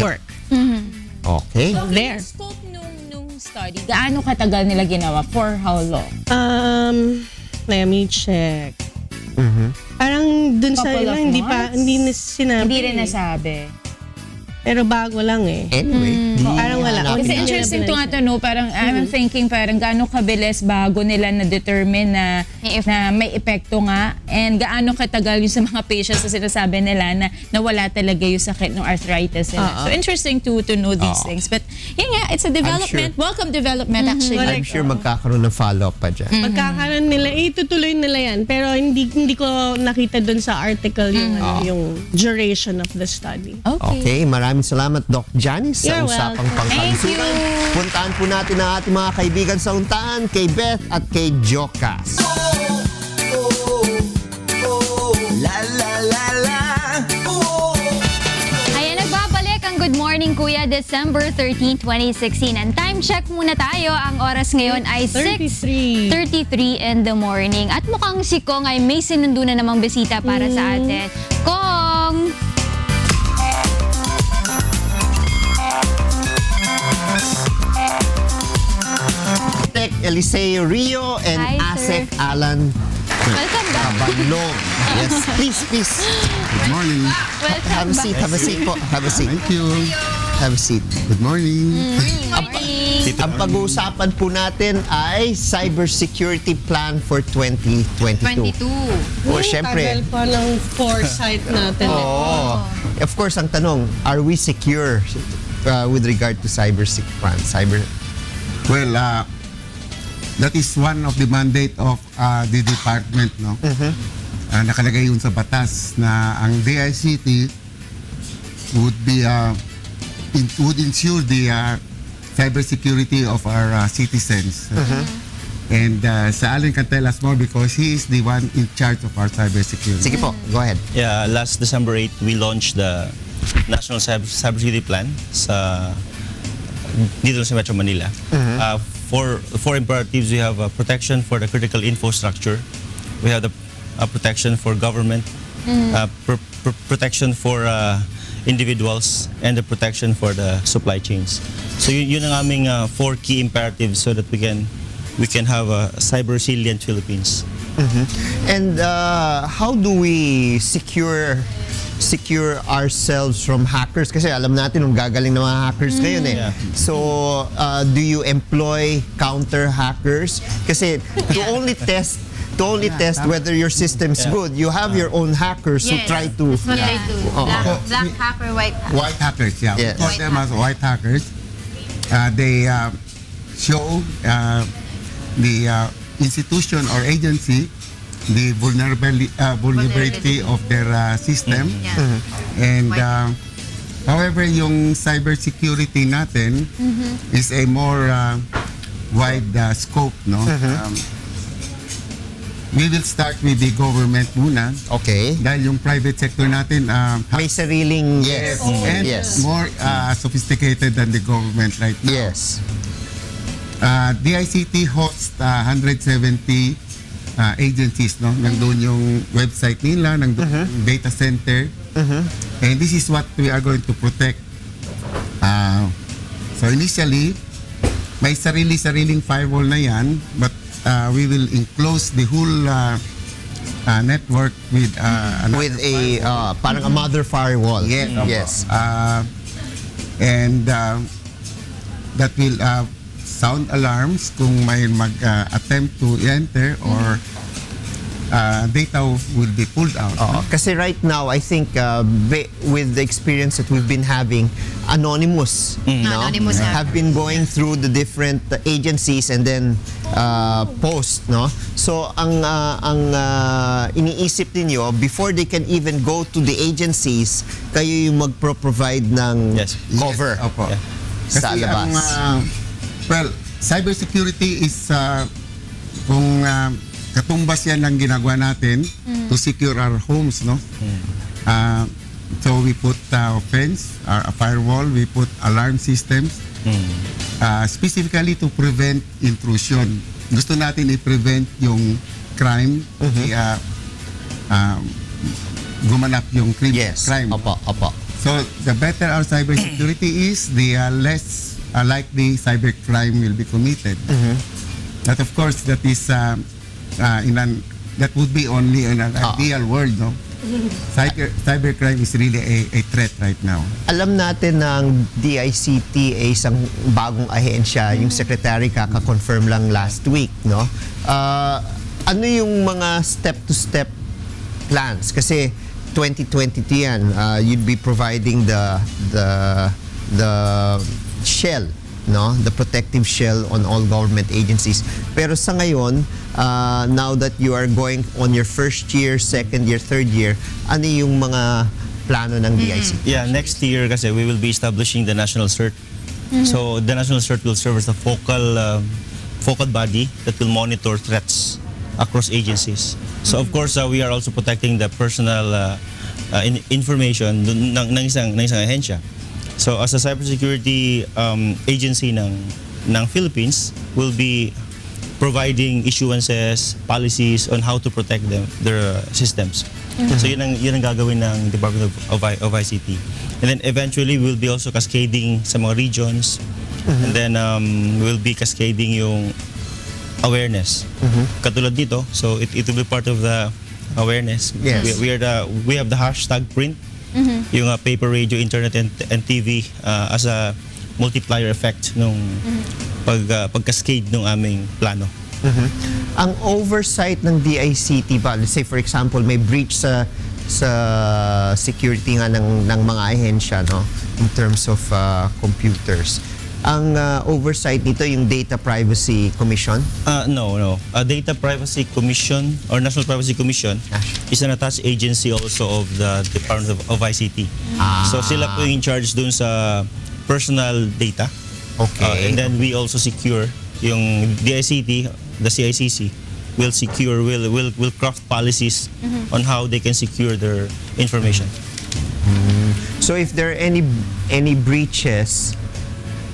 work. Okay. There. Yung scope nung study, gaano katagal nila ginawa? For how long? Let me check. Parang dun sa Couple of hindi na sinabi. Hindi rin nasabi. Pero bago lang eh. Anyway, Parang wala. Kasi Hindi interesting nila to nga to, no? Parang I'm thinking parang gaano kabilis bago nila na-determine na may epekto nga, and gaano katagal yung sa mga patients na sinasabi nila na nawala talaga yung sakit ng arthritis nila. So interesting to know these things. But yun nga, it's a development. Welcome development actually. I'm sure magkakaroon ng follow-up pa dyan. Magkakaroon nila, itutuloy nila yan. Pero hindi ko nakita dun sa article yung duration of the study. Okay, maraming salamat Doc Janice sa You're usapang pangkalusugan. Puntaan po natin ang ating mga kaibigan sa untaan, kay Beth at kay Jokas. Ayan, nagbabalik ang Good Morning Kuya, December 13, 2016. And time check muna tayo. Ang oras ngayon ay 6:33 in the morning. At mukhang si Kong ay may sinundo na namang bisita para sa atin. Kong! Eliseo Rio and Hi, Asek sir. Alan Welcome back. Cabanlong. Yes, please. Good morning. Have a seat po. Have a seat. Thank you. Have a seat. Good morning. Morning. Ang pag-uusapan po natin ay cybersecurity plan for 2022. 22. O, syempre. Tagal pa ng foresight natin. Oo. Of course, ang tanong, are we secure with regard to cyber? Well, that is one of the mandate of the department, no? Nakalagay yun sa batas na ang DICT would ensure the cybersecurity of our citizens. And sa Allen can tell us more because he is the one in charge of our cybersecurity. Sige po, go ahead. Yeah, last December 8, we launched the National Cybersecurity Plan dito sa Metro Manila. For four imperatives, we have protection for the critical infrastructure. We have the protection for government, protection for individuals, and the protection for the supply chains. So yun ang aming four key imperatives so that we can have a cyber-resilient Philippines. And how do we secure ourselves from hackers? Kasi alam natin nung gagaling ng mga hackers ngayon eh. Yeah. So, do you employ counter hackers? Kasi to only test whether your system's good, you have your own hackers who Yes. try to... That's what they do. Black hacker, white hacker. White hackers, yeah. Yes. We call them as white hackers. They show the institution or agency the vulnerability of their system. And however, yung cybersecurity natin is a more wide scope, no? We will start with the government muna. Okay. Dahil yung private sector natin May sariling... and more sophisticated than the government right now. Yes. DICT hosts 170 agencies, no? Nandun yung website nila, nandun yung data center. And this is what we are going to protect. So initially, may sariling firewall na yan, but we will enclose the whole network with With a parang a mother firewall. Yes. And that will sound alarms kung may mag-attempt to enter or data will be pulled out. Kasi right now, I think with the experience that we've been having, Anonymous, Anonymous have been going through the different agencies and then post, no? So ang iniisip ninyo, before they can even go to the agencies, kayo yung magpro-provide ng cover Opo. sa Kasi labas. well, cybersecurity is kung katumbas yan ng ginagawa natin to secure our homes, no? So we put fence, a firewall, we put alarm systems, specifically to prevent intrusion. Gusto natin i-prevent yung crime, gumanap yung crime. Opo. So the better our cybersecurity is, the less likely cybercrime will be committed. But of course, that is that would be only in an ideal world, no? Cybercrime is really a threat right now. Alam natin ng DICT ay isang bagong ahensya, yung secretary kaka-confirm lang last week, no? Ano yung mga step-to-step plans? Kasi 2022 yan, you'd be providing the shell, no? The protective shell on all government agencies. Pero sa ngayon, now that you are going on your first year, second year, third year, ano yung mga plano ng DICT? Yeah, next year kasi we will be establishing the National CERT. So the National CERT will serve as the focal body that will monitor threats across agencies. So of course, we are also protecting the personal information ng isang ahensya. So as a cybersecurity agency ng Philippines, will be providing issuances, policies on how to protect their systems. So yun ang gagawin ng Department of ICT. And then eventually we'll be also cascading sa mga regions. And then we'll be cascading yung awareness. Katulad dito, so it will be part of the awareness. Yes. We have the hashtag print, yung paper, radio, internet, and TV as a multiplier effect nung pagkascade ng aming plano. Ang oversight ng DICT ba, let's say for example, may breach sa security nga ng mga ahensya, no, in terms of computers. Ang oversight nito yung Data Privacy Commission? No. Data Privacy Commission or National Privacy Commission is an attached agency also of the Department of ICT. So sila po yung in charge dun sa personal data. Okay. And then we also secure yung DICT, the CICC will craft policies on how they can secure their information. So if there are any breaches,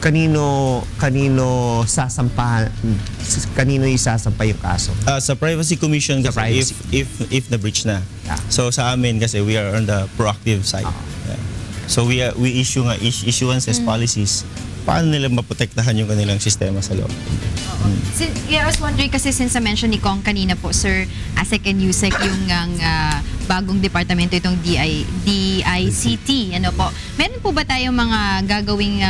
kanino isasampa yung kaso? Sa Privacy Commission kasi privacy. if na breach na. So sa amin kasi we are on the proactive side. Yeah. So we issue issuances policies. Paano nila maprotektahan yung kanilang sistema sa loob? I was wondering kasi since na-mention ni Kong kanina po, Sir ASEC and USEC yung bagong departamento itong DICT. Ano po? Meron po ba tayong mga gagawing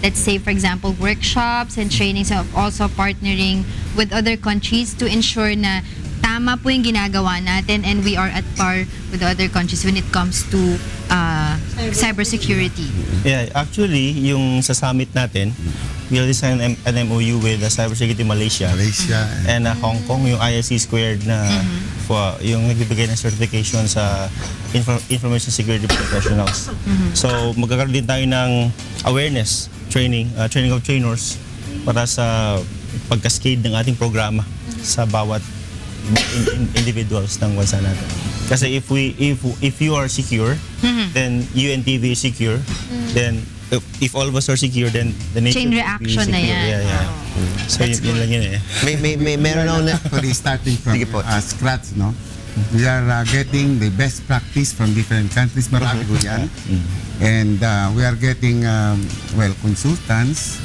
let's say for example workshops and trainings, of also partnering with other countries to ensure na tama po yung ginagawa natin and we are at par with the other countries when it comes to cybersecurity? Yeah, actually, yung sa summit natin, we'll design an MOU with Cybersecurity Malaysia and Hong Kong, yung ISC Squared na yung nagbibigay ng certification sa information security professionals. So magkakaroon din tayo ng awareness training of trainers para sa pagkascade ng ating programa sa bawat individuals ng bansa natin. Kasi if you are secure, then UNTV is secure, then if all of us are secure, then the nation Chain reaction will be na secure. yan. Yeah. So yun lang yun eh. May meron ako na Actually, starting from Sige po. scratch, no? We are getting the best practice from different countries. Marami po yan. And we are getting, consultants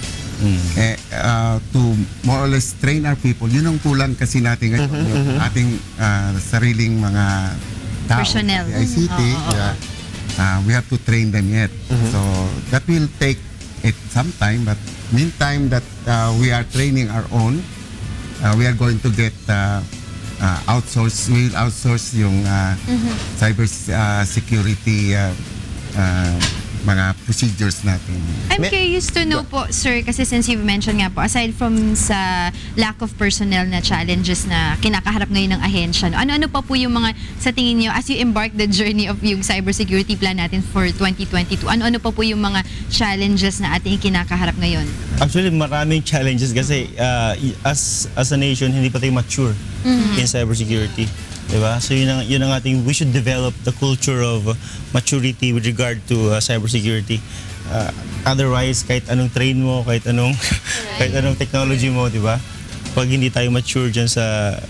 to more or less train our people. Yun ang kulang kasi natin ngayon. Yung ating sariling mga tao. Personnel. Sa ICT. We have to train them yet. So that will take some time. But meantime that we are training our own, we are going to get outsource. We will outsource yung cyber security mga procedures natin. I'm curious to know po, sir, kasi since you've mentioned nga po, aside from sa lack of personnel na challenges na kinakaharap ngayon ng ahensya, ano-ano pa po yung mga, sa tingin nyo, as you embark the journey of yung cybersecurity plan natin for 2022, ano-ano pa po yung mga challenges na ating kinakaharap ngayon? Actually, maraming challenges kasi as a nation, hindi pa tayo mature in cybersecurity. Diba? So yun ang ating, we should develop the culture of maturity with regard to cybersecurity. Otherwise, kahit anong train mo, kahit anong technology mo, diba? Pag hindi tayo mature dyan sa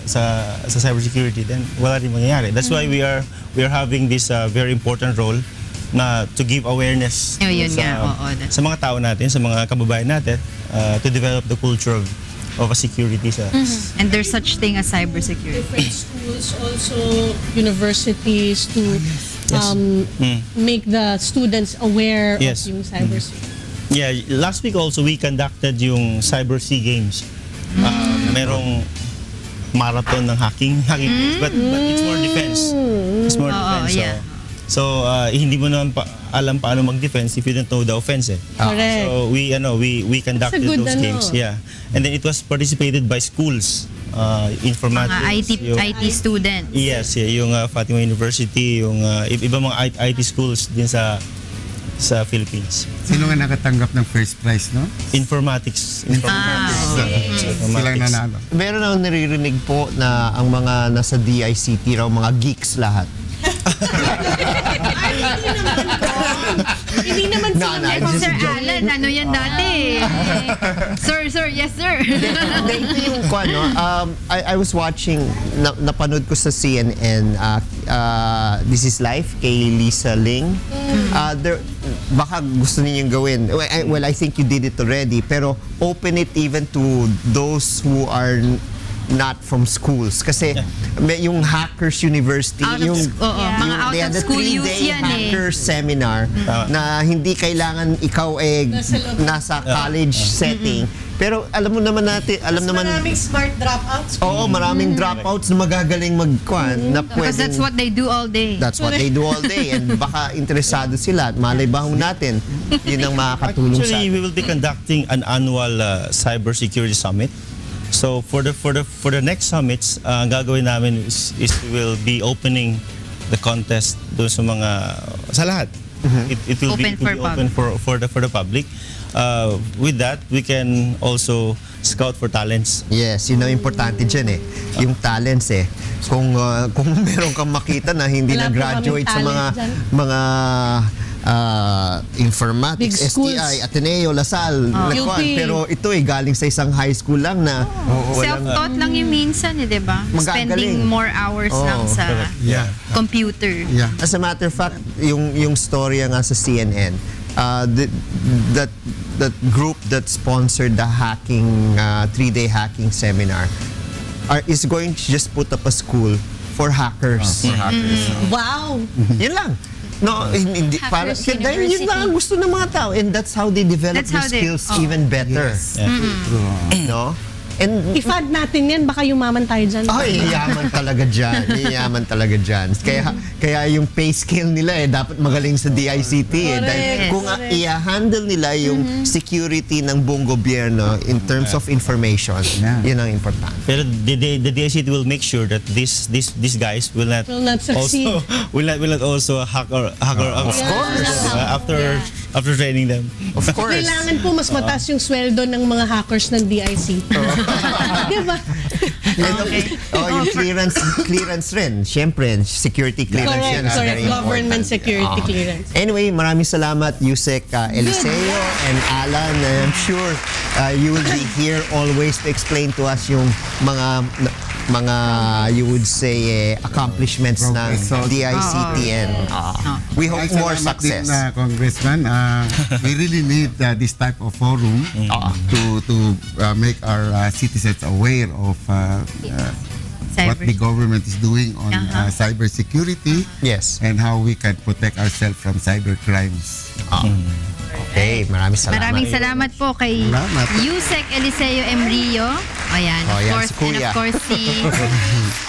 cybersecurity, then wala rin mangyayari. That's why we are having this very important role na to give awareness sa mga tao natin, sa mga kababayan natin, to develop the culture of a security sa And there's such thing as cybersecurity. Different schools, also universities to make the students aware of yung cybersecurity. Yeah, last week also we conducted yung Cyber Sea Games. Merong marathon ng hacking games, but it's more defense. It's more defense. So hindi mo naman alam paano mag-defense if you don't know the offense. Correct. So we conducted good those games. Yeah. And then it was participated by schools, informatics, Mga IT students. Yes, yung Fatima University, yung ibang mga IT schools din sa Philippines. Sino nga nakatanggap ng first prize, no? Informatics. Silang nanalo. meron akong naririnig po na ang mga nasa DICT raw, mga geeks lahat. Hindi naman sila. Just Sir joke Alex, Alan, ano yan dati? Sir, yes sir. Hindi, ito yung no? I was watching, napanood ko sa CNN, This is Life, kay Lisa Ling. Baka gusto ninyong gawin. Well, I think you did it already, pero open it even to those who are not from schools. Kasi may yung Hackers University, Out of mga out they of had a school youth 3-day yan Hackers Seminar na hindi kailangan ikaw nasa college setting. Pero alam mo naman natin, Maraming smart dropouts. Oo, maraming dropouts na magagaling na Because that's what they do all day. That's what they do all day, and baka interesado sila at malay ba natin yun ang makakatulong sa Actually, we will be conducting an annual cybersecurity summit. So for the next summits, ang gagawin namin is we will be opening the contest doon sa lahat. It will Open be open for the public. With that, we can also scout for talents. Yes, yun ang importante dyan yung talents kung meron kang makita na hindi Wala po nag-graduate sa kaming mga talent mga informatics, Big schools. STI, Ateneo, Lasal, UP. pero ito galing sa isang high school lang na walang Self-taught lang yung minsan di ba? Magagaling. Spending more hours lang sa computer. Yeah. As a matter of fact, yung storya nga sa CNN, that group that sponsored the hacking 3-day hacking seminar is going to just put up a school for hackers. Wow. Yun lang. No, hindi para Hackers dahil yun lang ang gusto ng mga tao, and that's how they develop That's their how they- skills even better. No? And I-fund natin yan, baka yumaman tayo dyan. yayaman talaga dyan. Yayaman talaga dyan. Kaya yung pay scale nila dapat magaling sa DICT. Dahil kung i-handle nila yung security ng buong gobyerno in terms of information, yun ang importante. Pero the DICT will make sure that these guys will not succeed. will not also hack of course. After training them. Of course. Kailangan po mas mataas yung sweldo ng mga hackers ng DICT. Diba? Yung clearance rin. Siyempre, security clearance yan. is very Government important. security clearance. Anyway, maraming salamat Yusek Eliseo and Alan. I'm sure you will be here always to explain to us yung mga you would say accomplishments ng DICT and we hope Ay, more salamat din, success. Congressman. We really need this type of forum to make our citizens aware of what the government is doing on cybersecurity Yes. and how we can protect ourselves from cyber crimes. Okay, maraming salamat. Maraming salamat po kay Salamat. Yusek Eliseo Emrio. Ayan, Oh, yan, of course, si Kuya. and of course si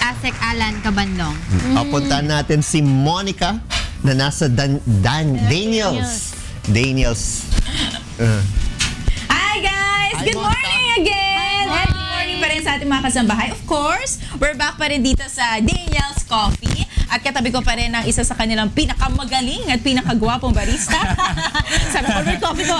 Asek Alan Cabandong. Puntahan natin si Monica na nasa Daniels. Hi guys! Good morning again! And good morning pa rin sa ating mga kasambahay. Of course, we're back pa rin dito sa Daniel's Coffee. At katabi ko pa rin ang isa sa kanilang pinakamagaling at pinakagwapong barista. Sabi ko, order coffee ko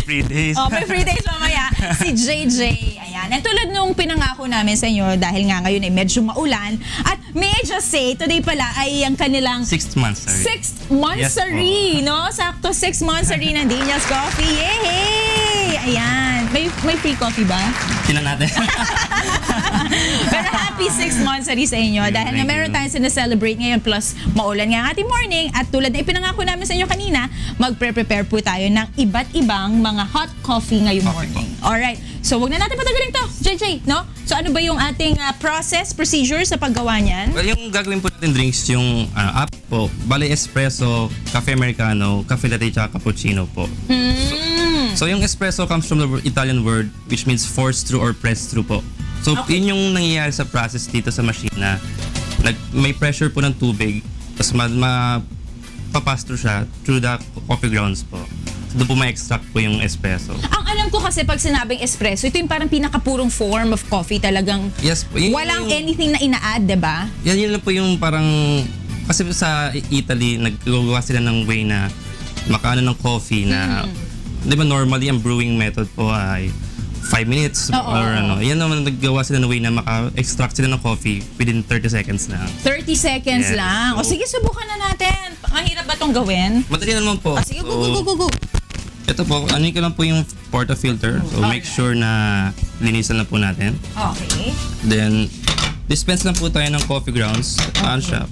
Free days. may free days mamaya. Si JJ. Ayan. At tulad nung pinangako namin sa inyo, dahil nga ngayon ay medyo maulan. At may I just say, today pala ay ang kanilang 6 months, sorry. 6th monthsary, no? Sakto 6 monthsary ng Daniel's Coffee. Yay! Ayan. May free coffee ba? Tingnan natin. Pero happy 6 monthsary sa inyo dahil nga Thank meron you. tayong sineselebrate ngayon plus maulan nga ang ating morning at tulad na ipinangako namin sa inyo kanina, magpre-prepare po tayo ng iba't ibang mga hot coffee ngayong morning. Alright. So wag na natin patagalin to, JJ, no? So ano ba yung ating process, procedure sa paggawa niyan? Well, yung gagawin po natin drinks, yung app po, bali espresso, cafe americano, cafe latte, tsaka cappuccino po. So yung espresso comes from the Italian word which means force through or press through po. So yun yung nangyayari sa process dito sa machine na may pressure po ng tubig, tapos papass through siya through the coffee grounds po. So doon po ma-extract po yung espresso. Ang alam ko kasi pag sinabing espresso, ito yung parang pinakapurong form of coffee talagang Yes po. Yun walang yung- anything na ina-add, diba? Yan lang po yung parang, kasi sa Italy, naggawa sila ng way na makaano ng coffee na, di ba normally ang brewing method po ay 5 minutes or ano. Yan naman naggawa sila ng way na maka-extract sila ng coffee within 30 seconds lang. 30 seconds Yes. lang. O So- sige, subukan na natin. Mahirap ba itong gawin? Madali naman po. Sige, go. Ito po, ano ko lang po yung portafilter. So make sure na linisan lang po natin. Okay. Then, dispense lang po tayo ng coffee grounds. Ano siya?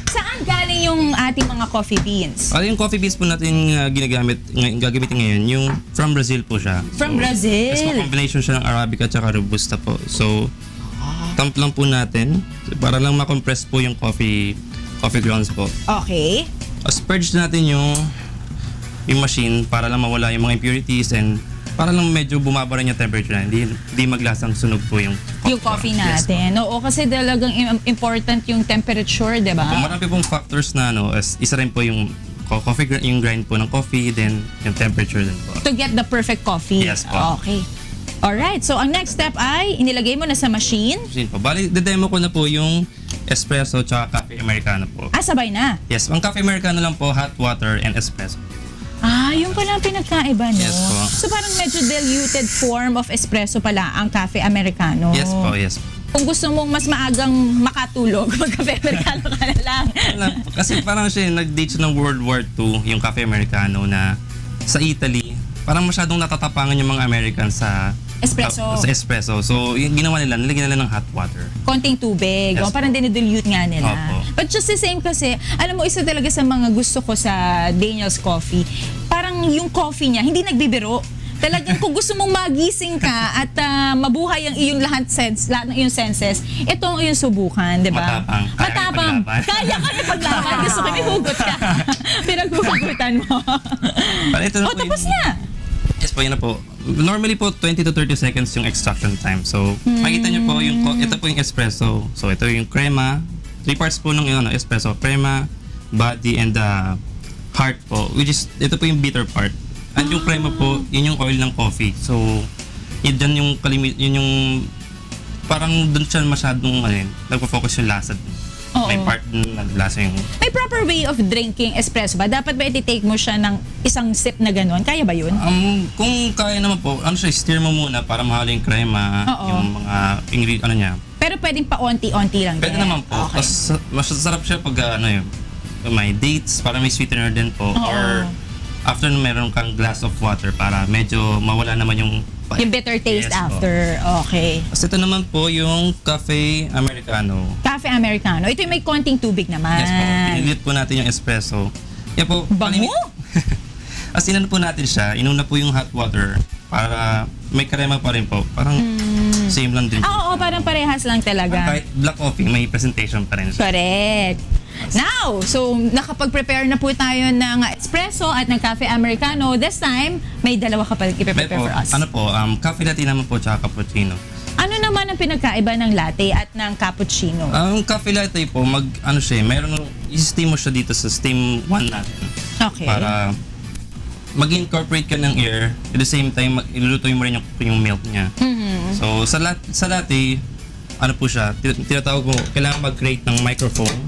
Saan galing yung ating mga coffee beans? Yung coffee beans po natin gagamitin ngayon, yung from Brazil po siya. From Brazil? Yes, combination siya ng Arabica at saka Robusta po. So, tamp lang po natin para lang makompress po yung coffee grounds po. Okay. Purge natin yung machine para lang mawala yung mga impurities and para lang medyo bumaba rin yung temperature na. Hindi maglasang sunog po yung Coffee Yes, natin. Oo, kasi talagang important yung temperature, di ba? marami pong factors na isa rin po yung yung grind po ng coffee, then yung temperature din po. To get the perfect coffee. Yes po. Okay. Alright, so ang next step ay inilagay mo na sa machine. Machine po. Bali, demo ko na po yung espresso tsaka cafe americano po. Sabay na. Yes, ang cafe americano lang po, hot water and espresso. Yung pala ang pinagkaiba, no? Yes po. So parang medyo diluted form of espresso pala ang cafe americano. Yes po, yes po. Kung gusto mong mas maagang makatulog, mag-cafe americano ka na lang. Kasi parang siya, nag-date siya ng World War II, yung cafe americano na sa Italy, parang masyadong natatapangan yung mga Americans sa espresso. So, yung ginawa nila, nilagyan nila ng hot water. Konting tubig. Yes, parang dinidilute nga nila. Opo. But just the same kasi, alam mo, isa talaga sa mga gusto ko sa Daniel's Coffee, parang yung coffee niya, hindi nagbibiro. Talagang kung gusto mong magising ka at mabuhay ang iyong lahat ng iyong senses, ito ang iyong subukan, di ba? Matapang. Kaya ka ipaglaban. Gusto ko, may hugot ka. Pinaghuhugutan mo. Tapos na. Yes po, yun na po. Normally po, 20 to 30 seconds yung extraction time. So, makita nyo po, ito po yung espresso. So, ito yung crema. 3 parts po ng espresso. Crema, body, and heart po. Which is, ito po yung bitter part. At yung crema po, yun yung oil ng coffee. So, yun yung parang dun siya masyadong, nagpo-focus yung lasa. May part na lasa yung... May proper way of drinking espresso ba? Dapat ba iti-take mo siya ng isang sip na gano'n? Kaya ba yun? Kung kaya naman po, stir mo muna para mahalo yung crema, yung mga ingredient, niya. Pero pwedeng pa onti-onti lang Pwede din. naman po. Okay. Mas masasarap siya pag may dates, para may sweetener din po. Or after meron kang glass of water para medyo mawala naman yung bitter taste after. Okay. Kasi ito naman po yung cafe americano. Cafe americano. Ito yung may konting tubig naman. Yes po. Pinilit po natin yung espresso. Yan po. Bango? Asinan po natin siya. Inuna po yung hot water para may krema pa rin po. Parang same lang din. Oo, parang parehas lang talaga. Kahit black coffee, may presentation pa rin siya. Correct. Now, so nakapag-prepare na po tayo ng espresso at ng cafe americano. This time, may dalawa ka pa i-prepare for us. Cafe latte naman po tsaka cappuccino. Ano naman ang pinagkaiba ng latte at ng cappuccino? Ang cafe latte po, i-steam mo siya dito sa steam 1 natin. Okay. Para mag-incorporate ka ng air, at the same time, ilulutuin mo rin yung milk niya. So, sa latte, po siya, tinatawag mo, kailangan mag-create ng microphone.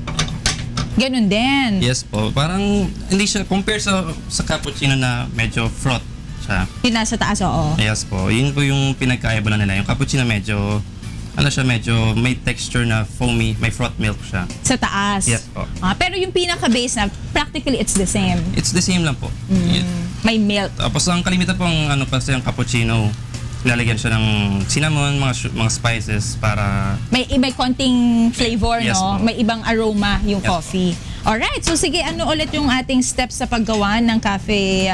Ganun din. Yes po. Parang hindi siya compare sa cappuccino na medyo froth siya. Yung nasa taas, oo. Yes po. Yun po yung pinagkaiba na nila. Yung cappuccino medyo may texture na foamy, may froth milk siya. Sa taas. Yes po. Pero yung pinaka-base na, practically it's the same. It's the same lang po. May milk. Tapos ang kalimitan po ang kasi yung cappuccino, lalagyan siya ng cinnamon, mga spices para... May konting flavor, Yes, no? po. May ibang aroma yung Yes, coffee. Alright, so sige, ano ulit yung ating steps sa paggawa ng cafe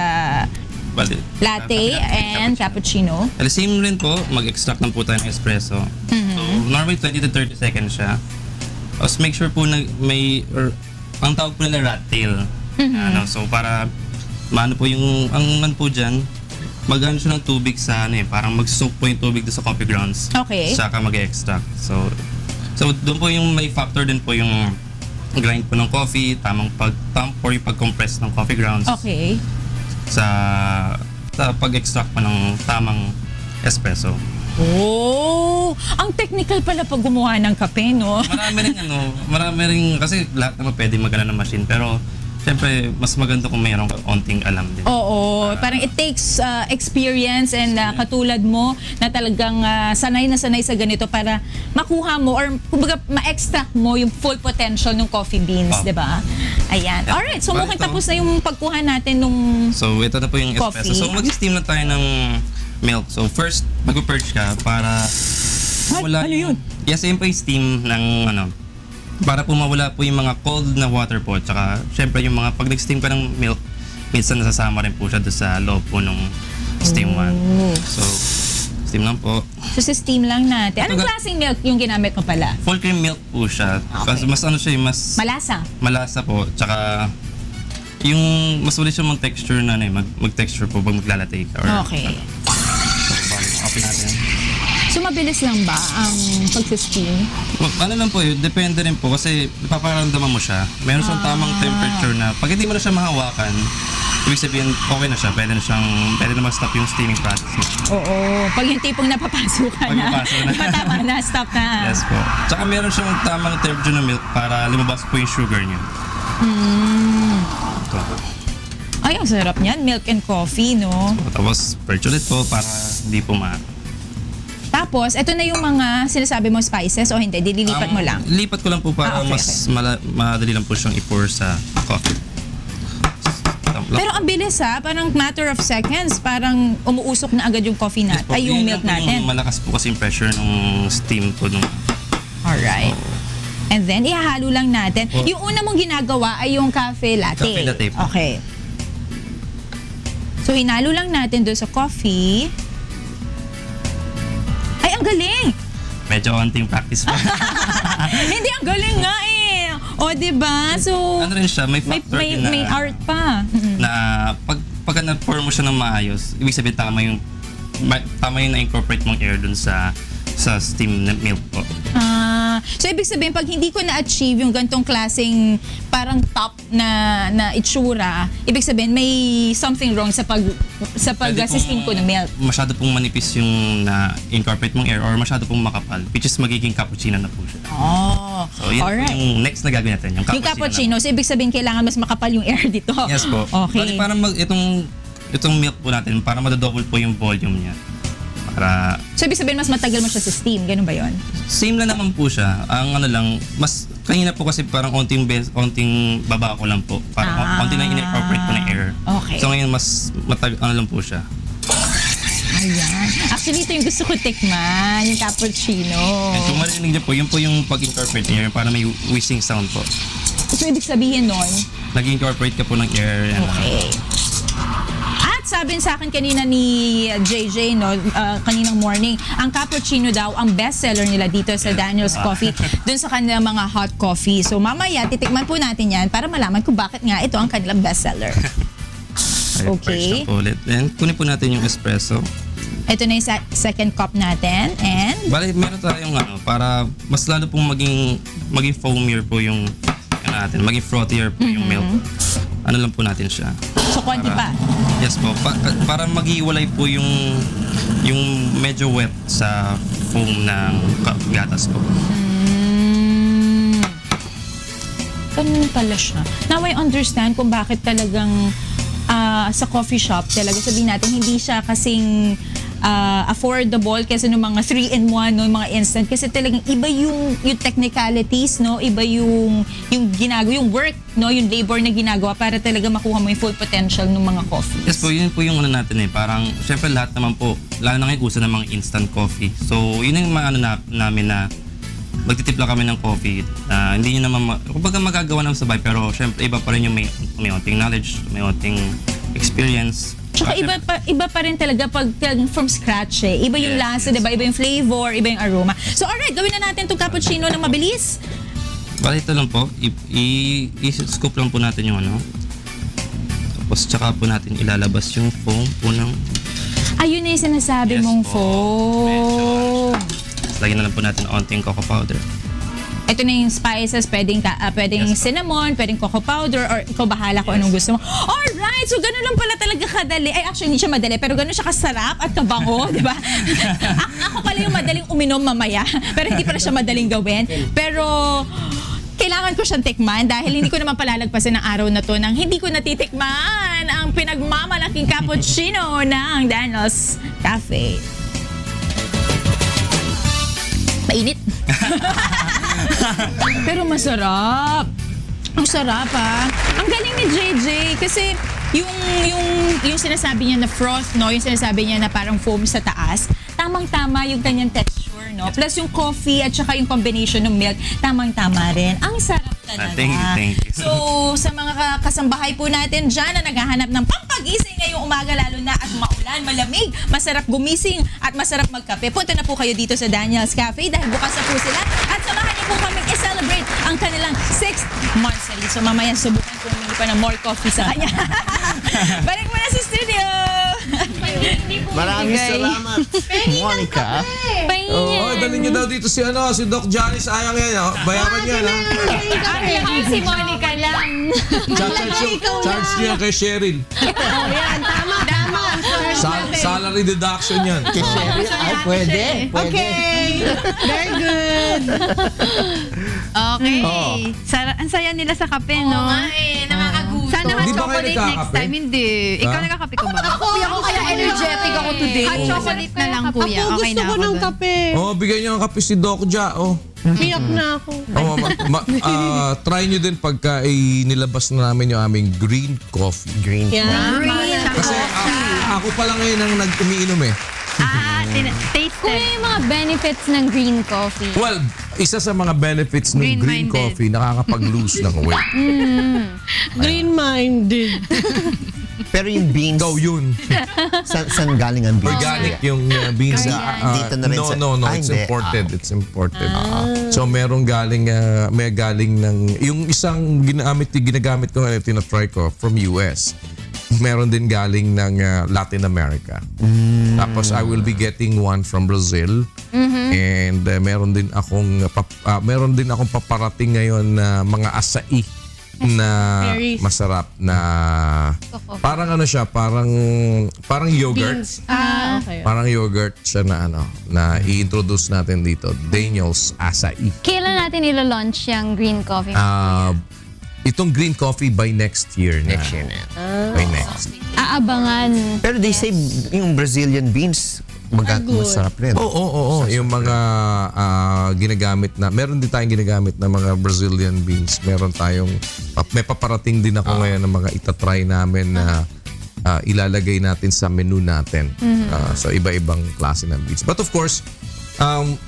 latte and cappuccino? Same rin po, mag-extract lang po tayo ng espresso. So, normally 20 to 30 seconds siya. Tapos make sure po na ang tawag po nila rat tail. So para maano po ang po dyan, mag-ano siya ng tubig sa parang mag-soak po yung tubig doon sa coffee grounds. Okay. Saka mag-extract. So doon po yung may factor din po yung grind po ng coffee, tamang pag-tamp or yung pag-compress ng coffee grounds. Okay. Sa pag-extract po ng tamang espresso. Oh, ang technical pala pag gumawa ng kape, no? Marami rin kasi lahat naman pwede magana ng machine, pero syempre, mas maganda kung mayroong onting alam din. Oo, parang it takes experience and katulad mo na talagang sanay na sanay sa ganito para makuha mo or kumbaga ma-extract mo yung full potential ng coffee beans, di ba? Ayan. Alright, so mukhang tapos na yung pagkuha natin nung So, ito na po yung coffee. espresso. So, mag-steam na tayo ng milk. So, first, mag-purge ka para Ano yun? Yes, yun po yung steam ng para po mawala po yung mga cold na water po. Tsaka, syempre, yung mga pag nag-steam ka ng milk, minsan nasasama rin po siya doon sa loob po nung steam one. So, steam lang po. So sa steam lang natin. Anong klaseng milk yung ginamit mo pala? Full cream milk po siya. Kasi mas mas Malasa. malasa po. Tsaka, yung mas wala siya mag-texture na mag-texture po pag maglalatay ka. Okay. So, open natin. So mabilis lang ba ang pag-steam? Ano lang po yun, depende rin po kasi napaparamdaman mo siya. Meron siyang tamang temperature na pag hindi mo na siya mahawakan, ibig sabihin okay na siya, pwede na mag-stop yung steaming process mo. Oo. Pag yung tipong napapasok ka Pag na. napasok na. Tama na, stop na. Yes po. Tsaka meron siyang tamang temperature ng milk para lumabas po yung sugar niya. Ito. Ay, ang sarap niyan. Milk and coffee, no? Tapos purge ulit po para hindi po Tapos, ito na yung mga sinasabi mo spices o hindi? Dililipat mo lang? Lipat ko lang po para okay, mas madali lang po siyang i-pour sa coffee. Pero ang bilis ha, parang matter of seconds, parang umuusok na agad yung coffee natin, ay yung milk natin. Malakas po kasi yung pressure ng steam po. Alright. And then, ihahalo lang natin. Yung una mong ginagawa ay yung cafe latte. Cafe latte po. Okay. So, hinalo lang natin doon sa coffee. Ay, ang galing! Medyo onting practice pa. Hindi, ang galing nga eh. O, diba? So, Ano rin siya, may factor din na may art pa. na pagka na-pour mo siya ng maayos, ibig sabihin tama yung na-incorporate mong air dun sa steam na milk po. So, ibig sabihin, pag hindi ko na-achieve yung gantong klaseng parang top na itsura, ibig sabihin, may something wrong sa pag-steam ko ng milk. Masyado pong manipis yung na-incorporate mong air or masyado pong makapal, which is magiging cappuccino na po siya. Oh, So, yun alright. yung next na gagawin natin, yung cappuccino. Yung cappuccino, so ibig sabihin, kailangan mas makapal yung air dito. Yes po. Okay. Bali, parang itong milk po natin, para madodouble po yung volume niya. So, ibig sabihin, mas matagal mo siya sa steam. Ganun ba yun? Same lang naman po siya. Ang mas kanina po kasi parang onting baba ko lang po. Parang onting lang in-incorporate po ng air. Okay. So ngayon mas lang po siya. Ayan. Actually, ito yung gusto ko tikman, yung cappuccino. And kung marinig niyo po, yun po yung pag-incorporate ng air para may whistling sound po. So, ibig sabihin nun, Nag-incorporate ka po ng air. okay. At sabi sa akin kanina ni JJ, no, kaninang morning, ang cappuccino daw ang bestseller nila dito sa Daniel's Coffee, dun sa kanilang mga hot coffee. So mamaya, titikman po natin yan para malaman kung bakit nga ito ang kanilang bestseller. Okay. Po ulit. Then kunin po natin yung espresso. Ito na yung second cup natin. And Bali, meron tayong para mas lalo pong maging foamier po yung natin, maging frothier po yung milk. Ano lang po natin siya. so, konti pa. Yes po. Para maghiwalay po yung medyo wet sa foam ng gatas po. Ganun pala siya. Now I understand kung bakit talagang sa coffee shop, talaga sabihin natin, hindi siya kasing affordable kasi ng mga 3-in-1, no, mga instant. Kasi talagang iba yung technicalities, no? Iba yung ginagawa, yung work, no? Yung labor na ginagawa para talaga makuha mo yung full potential ng mga coffees. Yes po, yun po yung natin Parang, syempre lahat naman po, lalo na ngayon uso ng mga instant coffee. So, yun yung namin na magtitip lang kami ng coffee. Hindi nyo naman, kumbaga magagawa ng sabay, pero syempre iba pa rin yung may onting knowledge, may onting experience. Tsaka iba pa rin talaga pag from scratch eh. Iba yung lasa, diba? Iba yung flavor, iba yung aroma. So alright, gawin na natin itong cappuccino ng mabilis. Bali ito lang po, i-scoop lang po natin yung Tapos tsaka po natin ilalabas yung foam po ng... Ayun na yung sinasabi mong foam. Lagyan na lang po natin onting cocoa powder. Ito na yung spices, pwedeng cinnamon, pwedeng cocoa powder, or ikaw bahala kung anong gusto mo. Alright, so ganun lang pala talaga kadali. Ay, actually, hindi siya madali, pero ganun siya kasarap at kabango, di ba? Ako pala yung madaling uminom mamaya, pero hindi pala siya madaling gawin. Pero, kailangan ko siyang tikman dahil hindi ko naman palalagpasin ang araw na to nang hindi ko natitikman ang pinagmamalaking cappuccino ng Daniel's Cafe. Mainit. Pero masarap. Ang sarap ha. Ang galing ni JJ kasi yung sinasabi niya na froth, no? Yung sinasabi niya na parang foam sa taas, tamang-tama yung kanyang texture, no? Plus yung coffee at saka yung combination ng milk, tamang-tama rin. Ang sarap talaga. Thank you. So, sa mga kasambahay po natin dyan na naghahanap ng pampagising ngayong umaga, lalo na at maulan, malamig, masarap gumising at masarap magkape, punta na po kayo dito sa Daniel's Cafe dahil bukas na po sila at samahan niyo po kaming i-celebrate ang kanilang 6th monthsary. So, mamaya subukan ko humingi pa ng more coffee sa kanya. Balik mo na sa studio! Maraming salamat, Monica. Oh, dalhin niyo daw dito si Doc Johnny. Sayang yan. Bayaran niyo na. Si Monica lang. Charge niyo yan kay Cheryl. Yan, tama. Salary deduction yan. Kay Cheryl, ay pwede. Okay. Very good. Okay. Oo. Ang saya nila sa kape, no? Nakakagusto. Sana hot Hindi ba kayo chocolate next nagkakape? time. Hindi. Ikaw Ha? nagkakape ko ba? Kuya ko kaya energetic ako today. Hot chocolate na lang, kuya. Ako Okay gusto na ko ako ng dun. kape. Oh, bigyan niyo ng kape si Doc Ja. Oh. Piyak na ako. Try niyo din pagka nilabas na namin yung aming green coffee. Green. Yan. Kasi ako pa lang ngayon ang umiinom eh. Taste Kuya, yung mga benefits ng green coffee. Well, isa sa mga benefits ng green Green-minded. coffee, nakakapag-lose ng weight. Green-minded. Pero yung beans, Ikaw yun. saan galing ang beans? Organic yung beans. Dito na rin sa... No. Ay, It's hindi. imported. It's imported. So, merong galing, may galing ng... Yung isang ginagamit ko ngayon, tinatry ko from US. Meron din galing ng Latin America. Tapos, I will be getting one from Brazil. And meron din akong paparating ngayon na mga acai na Berries. masarap na parang siya, parang yogurt. Beans. Okay. Parang yogurt siya na i-introduce natin dito. Daniel's Acai. Kailan natin ilo-launch yung green coffee? Itong green coffee by next year na. Next year na. By next. Aabangan. Pero they say yung Brazilian beans, masarap rin. Oo. Yung mga ginagamit na, meron din tayong ginagamit na mga Brazilian beans. Meron tayong, may paparating din ako ngayon ng mga itatry namin na ilalagay natin sa menu natin. So, iba-ibang klase ng beans. But of course,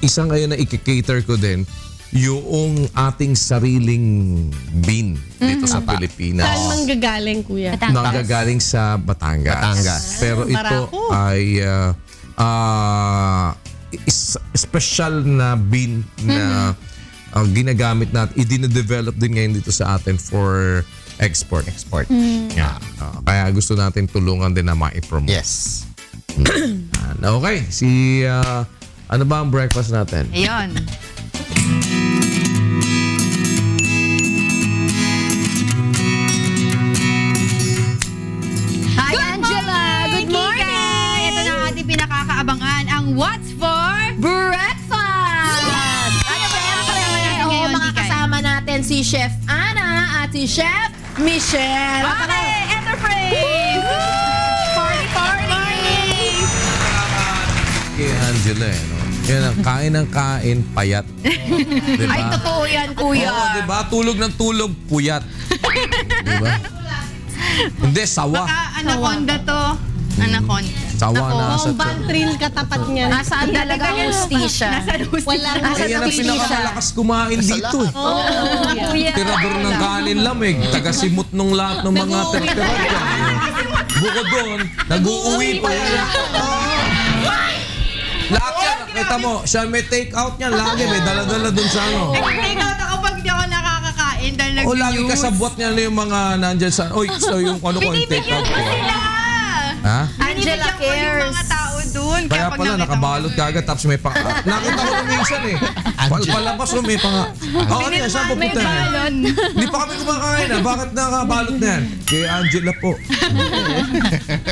isang ngayon na i-cater ko din, yung ating sariling bean dito sa Pilipinas. Saan manggagaling, kuya? Nanggagaling sa Batangas. Pero ito Barako. ay special na bean na ginagamit natin. I-develop din ngayon dito sa atin for export. Yeah. Kaya gusto natin tulungan din na ma-promote. Yes. Okay. Ano ba ang breakfast natin? Ayun. Hi, Angela! Good morning! Ito na ang ating pinakakaabangan, ang What's for Breakfast! Ano ba yan? ngayon, Mga Hikay? kasama natin si Chef Ana at si Chef Michelle. Okay, Enterprise! Party! Kay Angela no? Yan ang kain ng kain, payat. Diba? Ay, totoo yan, kuya. Oo, diba? Tulog ng tulog, puyat. Diba? Hindi, sawa. Baka anaconda to. Anaconda. Sawa na sa Kung bantril katapat niya. Nasaan talaga ang hustisya? Walang Kaya na pinakamalakas kumain dito eh. Kuya. Tirador ng kanin lamig, taga-simot nung lahat ng mga tira-tira dyan. Bukod doon, nag-uuwi pa yan. Lahat yan, kita mo, siya may take out niyan, lagi may dala-dala doon sa ano. Take out ako pag di ako nakakakain dahil O nag-news. lagi kasabwat niya na yung mga nandyan sa, oy, so yung ano ko yung take out ko. Ha? Angela Binibigyan ko yung cares. mga tao dun. Kaya pag pala, nakita nakabalot ka agad, tapos may pang... nakita ko na minsan eh. Palabas ko, may pang... Oh, ano yan? Saan pupunta yan? Hindi pa kami kumakain ah. Bakit nakabalot na yan? Kay Angela po.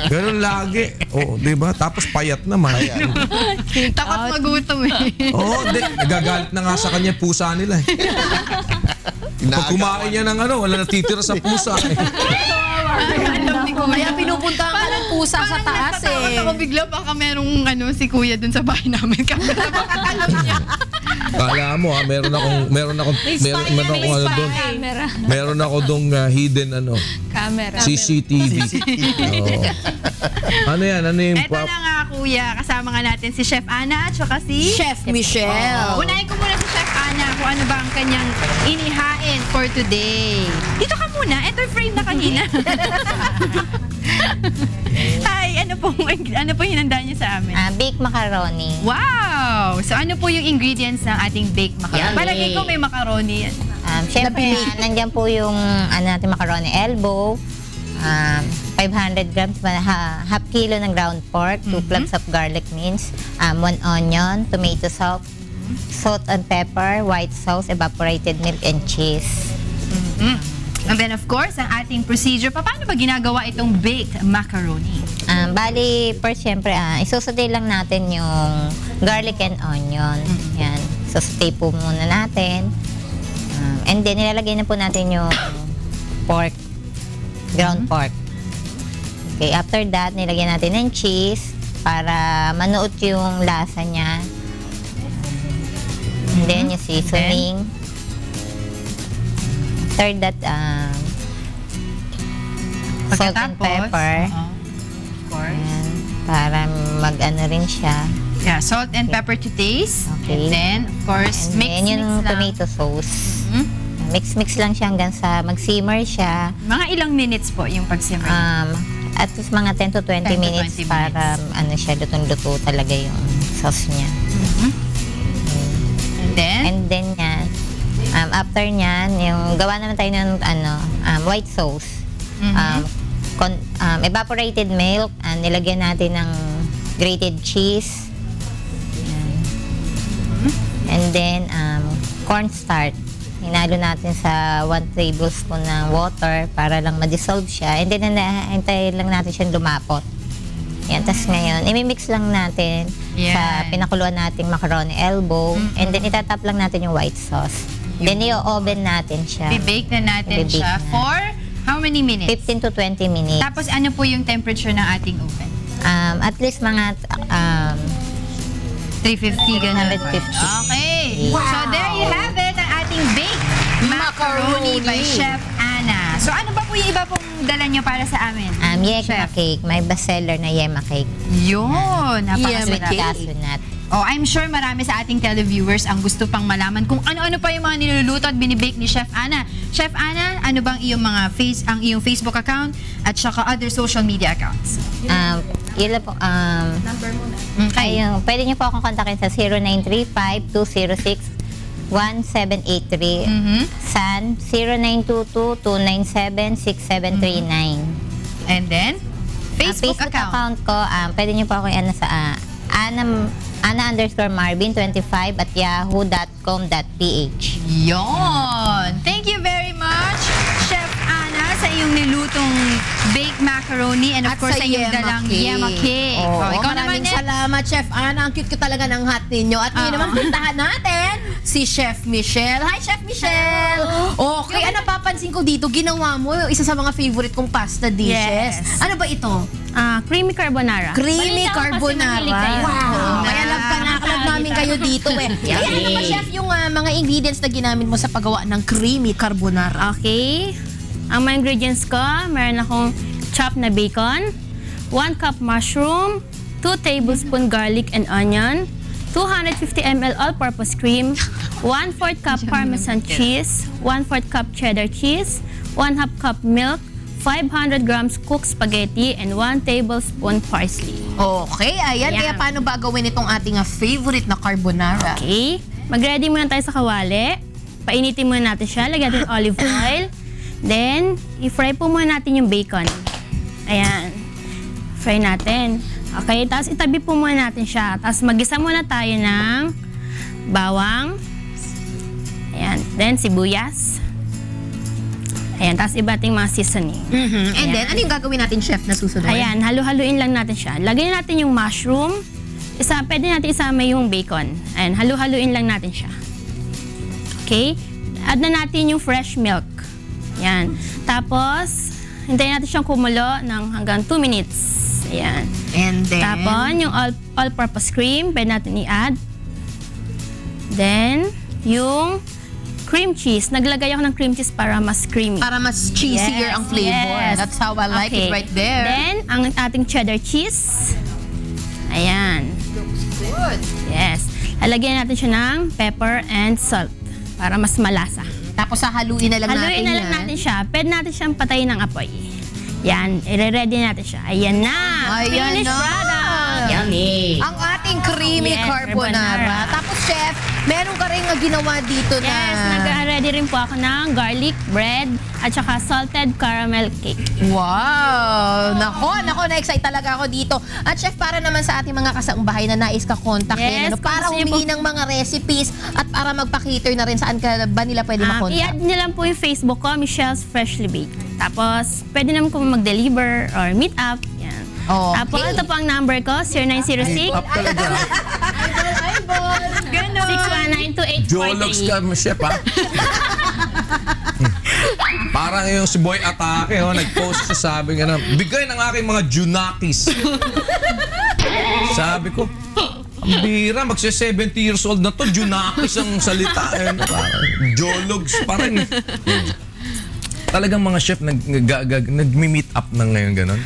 Ganun lagi. Oo, di ba? Tapos payat naman. Takot magutom eh. Oo, di. Nagagalit na nga sa kanya pusa nila eh. Pag kumain niya ng wala natitira sa pusa. Alam ni Kuya. Kaya pinupuntahan ka ng pusa sa taas Natatakot ako bigla baka merong si Kuya dun sa bahay namin. Kaya baka alam niya. Kala mo meron akong doon. Camera. Meron ako dong hidden Camera. CCTV. Oo. Ano yan? Ano yung Eto na nga Kuya, kasama nga natin si Chef Ana at saka si Chef Michelle. Unahin ko muna si Chef Ana kung ano ba ang kanyang inihain for today. Dito ka muna, ito yung frame na kanina. Hi, ano pong hinanda niyo sa amin? Baked macaroni. Wow! So ano po yung ingredients ng ating baked macaroni? Yummy. Palagay ko may macaroni yan. Siyempre, nandyan po yung natin macaroni elbow, 500 grams, half kilo ng ground pork, 2 cloves of garlic mince, 1 onion, tomato sauce, salt and pepper, white sauce, evaporated milk, and cheese. And then of course, ang ating procedure, paano ba ginagawa itong baked macaroni? Bali, first, siyempre, isusutay lang natin yung garlic and onion. Yan. Susutay po muna natin. And then, nilalagay na po natin yung pork, ground pork. Okay, after that, nilagyan natin ng cheese para manuot yung lasa niya. And then, yung seasoning. After that, salt and pepper. Of course. Ayan, para mag-ano rin siya. Yeah, salt and pepper to taste. Okay. And then, of course, And mix then, yung lang. tomato sauce. Mix-mix lang siya hanggang sa mag-simmer siya. Mga ilang minutes po yung pag-simmer? At least mga 10 to 20 10 to minutes 20 para siya, lutong-luto talaga yung sauce niya. And then? And then yan, after nyan, yung gawa naman tayo ng white sauce. Evaporated milk, nilagyan natin ng grated cheese. Yan. And then, cornstarch. Hinalo natin sa 1 tablespoon ng water para lang ma-dissolve siya. And then, hintayin lang natin siyang lumapot. Yan. Tapos ngayon, imimix lang natin sa pinakuluan nating macaroni elbow. And then, itatap lang natin yung white sauce. Then, i-oven natin siya. Bibake na natin siya for how many minutes? 15 to 20 minutes. Tapos ano po yung temperature ng ating oven? At least mga 350 ganun. 150. Okay. Wow. So there you have it, ang ating baked macaroni by Chef Ana. So ano ba po yung iba pong dala nyo para sa amin? Yema cake. May bestseller na yema cake. Yun. With Napakasarap. hazelnut. Oh, I'm sure marami sa ating televiewers ang gusto pang malaman kung ano-ano pa yung mga niluluto at binibake ni Chef Ana. Chef Ana, ano bang iyong ang iyong Facebook account at saka other social media accounts? Yun lang po. Number muna. Okay. Ayun, pwede niyo po akong kontakin sa 0935-206-1783. San 0922-297-6739. And then, Facebook account ko, pwede niyo po ako sa Ana_Marvin25 at yahoo.com.ph. Yon! Thank you very much, Chef Ana, sa iyong nilutong baked macaroni and of At course sa sa iyong yema dalang cake. yema cake. Oo, Ikaw naman, maraming salamat, Chef Ana. Ang cute ko talaga ng hat ninyo. At ngayon naman, puntahan natin si Chef Michelle. Hi, Chef Michelle! Okay, napapansin ko dito, ginawa mo yung isa sa mga favorite kong pasta dishes. Yes. Ano ba ito? Creamy carbonara. Creamy Balita ko kasi carbonara. mahilig kayo. Wow! Kaya love namin kayo dito eh. Kaya ano ba, Chef, yung mga ingredients na ginamit mo sa paggawa ng creamy carbonara? Okay. Ang mga ingredients ko, meron akong chopped na bacon, 1 cup mushroom, 2 tablespoon garlic and onion, 250 ml all-purpose cream, 1/4 cup Parmesan cheese, 1/4 cup cheddar cheese, 1/2 cup milk, 500 grams cooked spaghetti, and 1 tablespoon parsley. Okay, ayan. Ayan. Kaya paano ba gawin itong ating favorite na carbonara? Okay. Mag-ready muna tayo sa kawali. Painitin muna natin siya. Lagyan natin olive oil. Then, i-fry po muna natin yung bacon. Ayan. Fry natin. Okay, tapos itabi po muna natin siya. Tapos mag-isa muna tayo ng bawang. Ayan. Then, sibuyas. Ayan, tapos iba ating mga seasoning. And then, ano yung gagawin natin, Chef, na susunod? Ayan, halu-haluin lang natin siya. Lagyan natin yung mushroom. Pwede natin isama yung bacon. Ayan, halu-haluin lang natin siya. Okay? add na natin yung fresh milk. Yan. Tapos, hintayin natin siyang kumulo ng hanggang 2 minutes. Ayan. And then? Tapos, yung all-purpose cream, pwede natin i-add. Then, yung cream cheese. Naglagay ako ng cream cheese para mas creamy. Para mas cheesier ang flavor. Yes. That's how I like it right there. Then, ang ating cheddar cheese. Ayan. Looks good. Yes. Lalagyan natin siya ng pepper and salt para mas malasa. Tapos haluin na lang Haluin na lang natin siya. Pwede natin siyang patayin ng apoy. Yan. I-ready natin siya. Ayan na. Ayan Finished na. product. Yummy. Ang ating creamy Yes, carbonara. Tapos, chef, meron ka rin ginawa dito na... Yes, nag-ready rin po ako ng garlic bread at saka salted caramel cake. Wow! Nako, na-excite talaga ako dito. At chef, para naman sa ating mga kasambahay na nais ka kontakin, Yes, para kung gusto niyo humingi ng mga recipes at para magpa-cater na rin, saan ka ba nila pwede makontak? I-add niyo lang po yung Facebook ko, Michelle's Freshly Baked. Tapos, pwede naman po mag-deliver or meet up. Yan. Okay. Tapos, ito po ang number ko, 0906 619-2848. Jologs ka, chef, ha? Parang yung si Boy Atake, nag-post siya, sabi nga na, bigay ng aking mga Junakis. Sabi ko, ang bira, magsi-70 years old na to, Junakis ang salita. Jologs, parang... Talagang mga chef nag-meet up na ngayon, gano'n?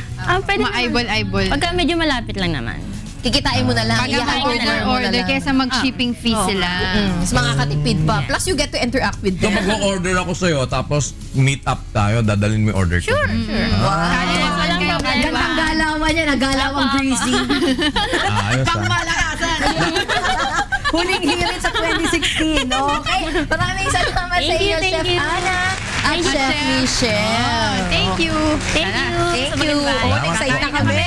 Pwede Ma-eyeball-eyeball. Pagka medyo malapit lang naman. Kikitain mo na lang. Pag order kaysa mag-shipping fee sila. Mas makakatipid pa. Plus, you get to interact with So them. mag-order ako sa'yo, tapos meet up tayo, dadalhin mo yung order ko. Sure. Gandang galawan niya, nagalawang breezy. Ayos, Pangmalakasan. Huling hirit sa 2016. Okay? Maraming salamat sa iyo, Chef Ana at Chef Michelle. Thank you. Thank you. Thank you. Excited na kami.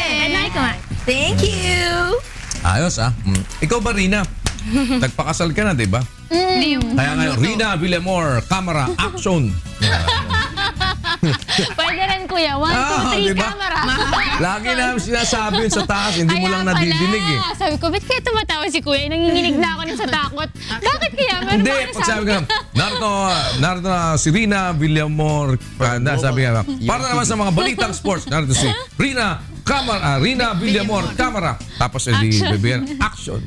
Thank you. Ayos, Ikaw ba, Rina? Nagpakasal ka na, di ba? Kaya ngayon, Rina Villamor, camera, action! Pwede rin, kuya. 1, 2, 3, diba? camera. Lagi namin sinasabi yun sa taas, hindi mo lang nadidinig eh. Sabi ko, ba't kaya tumatawa si kuya? Nanginginig na ako nun sa takot. Bakit kaya? Meron Hindi, ba pag sabi ka, narito na si Rina Villamor, sabi nga, para naman sa mga balitang sports, narito si Rina Villamor, camera. Tapos edi bibigyan, action.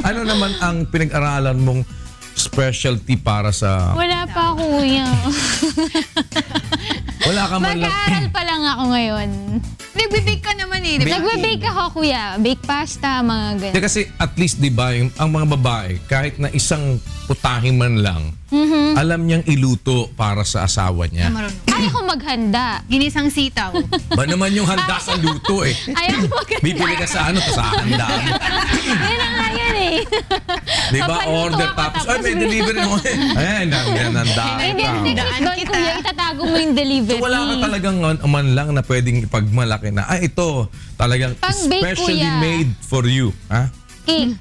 Ano naman ang pinag-aralan mong specialty para sa... Wala pa, kuya. Wala ka man lang. Mag-aaral pa lang ako ngayon. Nagbe-bake ka naman eh. Nagbe-bake ako, kuya. Bake pasta, mga ganun. Kasi at least, di ba, ang mga babae, kahit na isang putahe man lang, alam niyang iluto para sa asawa niya. Kaya ko maghanda. Ginisang sitaw. Ba naman yung handa sa luto eh. Ayaw ko maghanda. Bibili ka sa sa handa. Yun na nga yun eh. Di ba, Papaluto order ako, tapos, tapos ay, may delivery mo. Ayan, handa. Hindi, technique doon, kuya. Itatago mo yung delivery. So wala ka talagang man lang na pwedeng ipagmalaki na, ito talagang Pang-bake, specially kuya. made for you. Ha? Cake.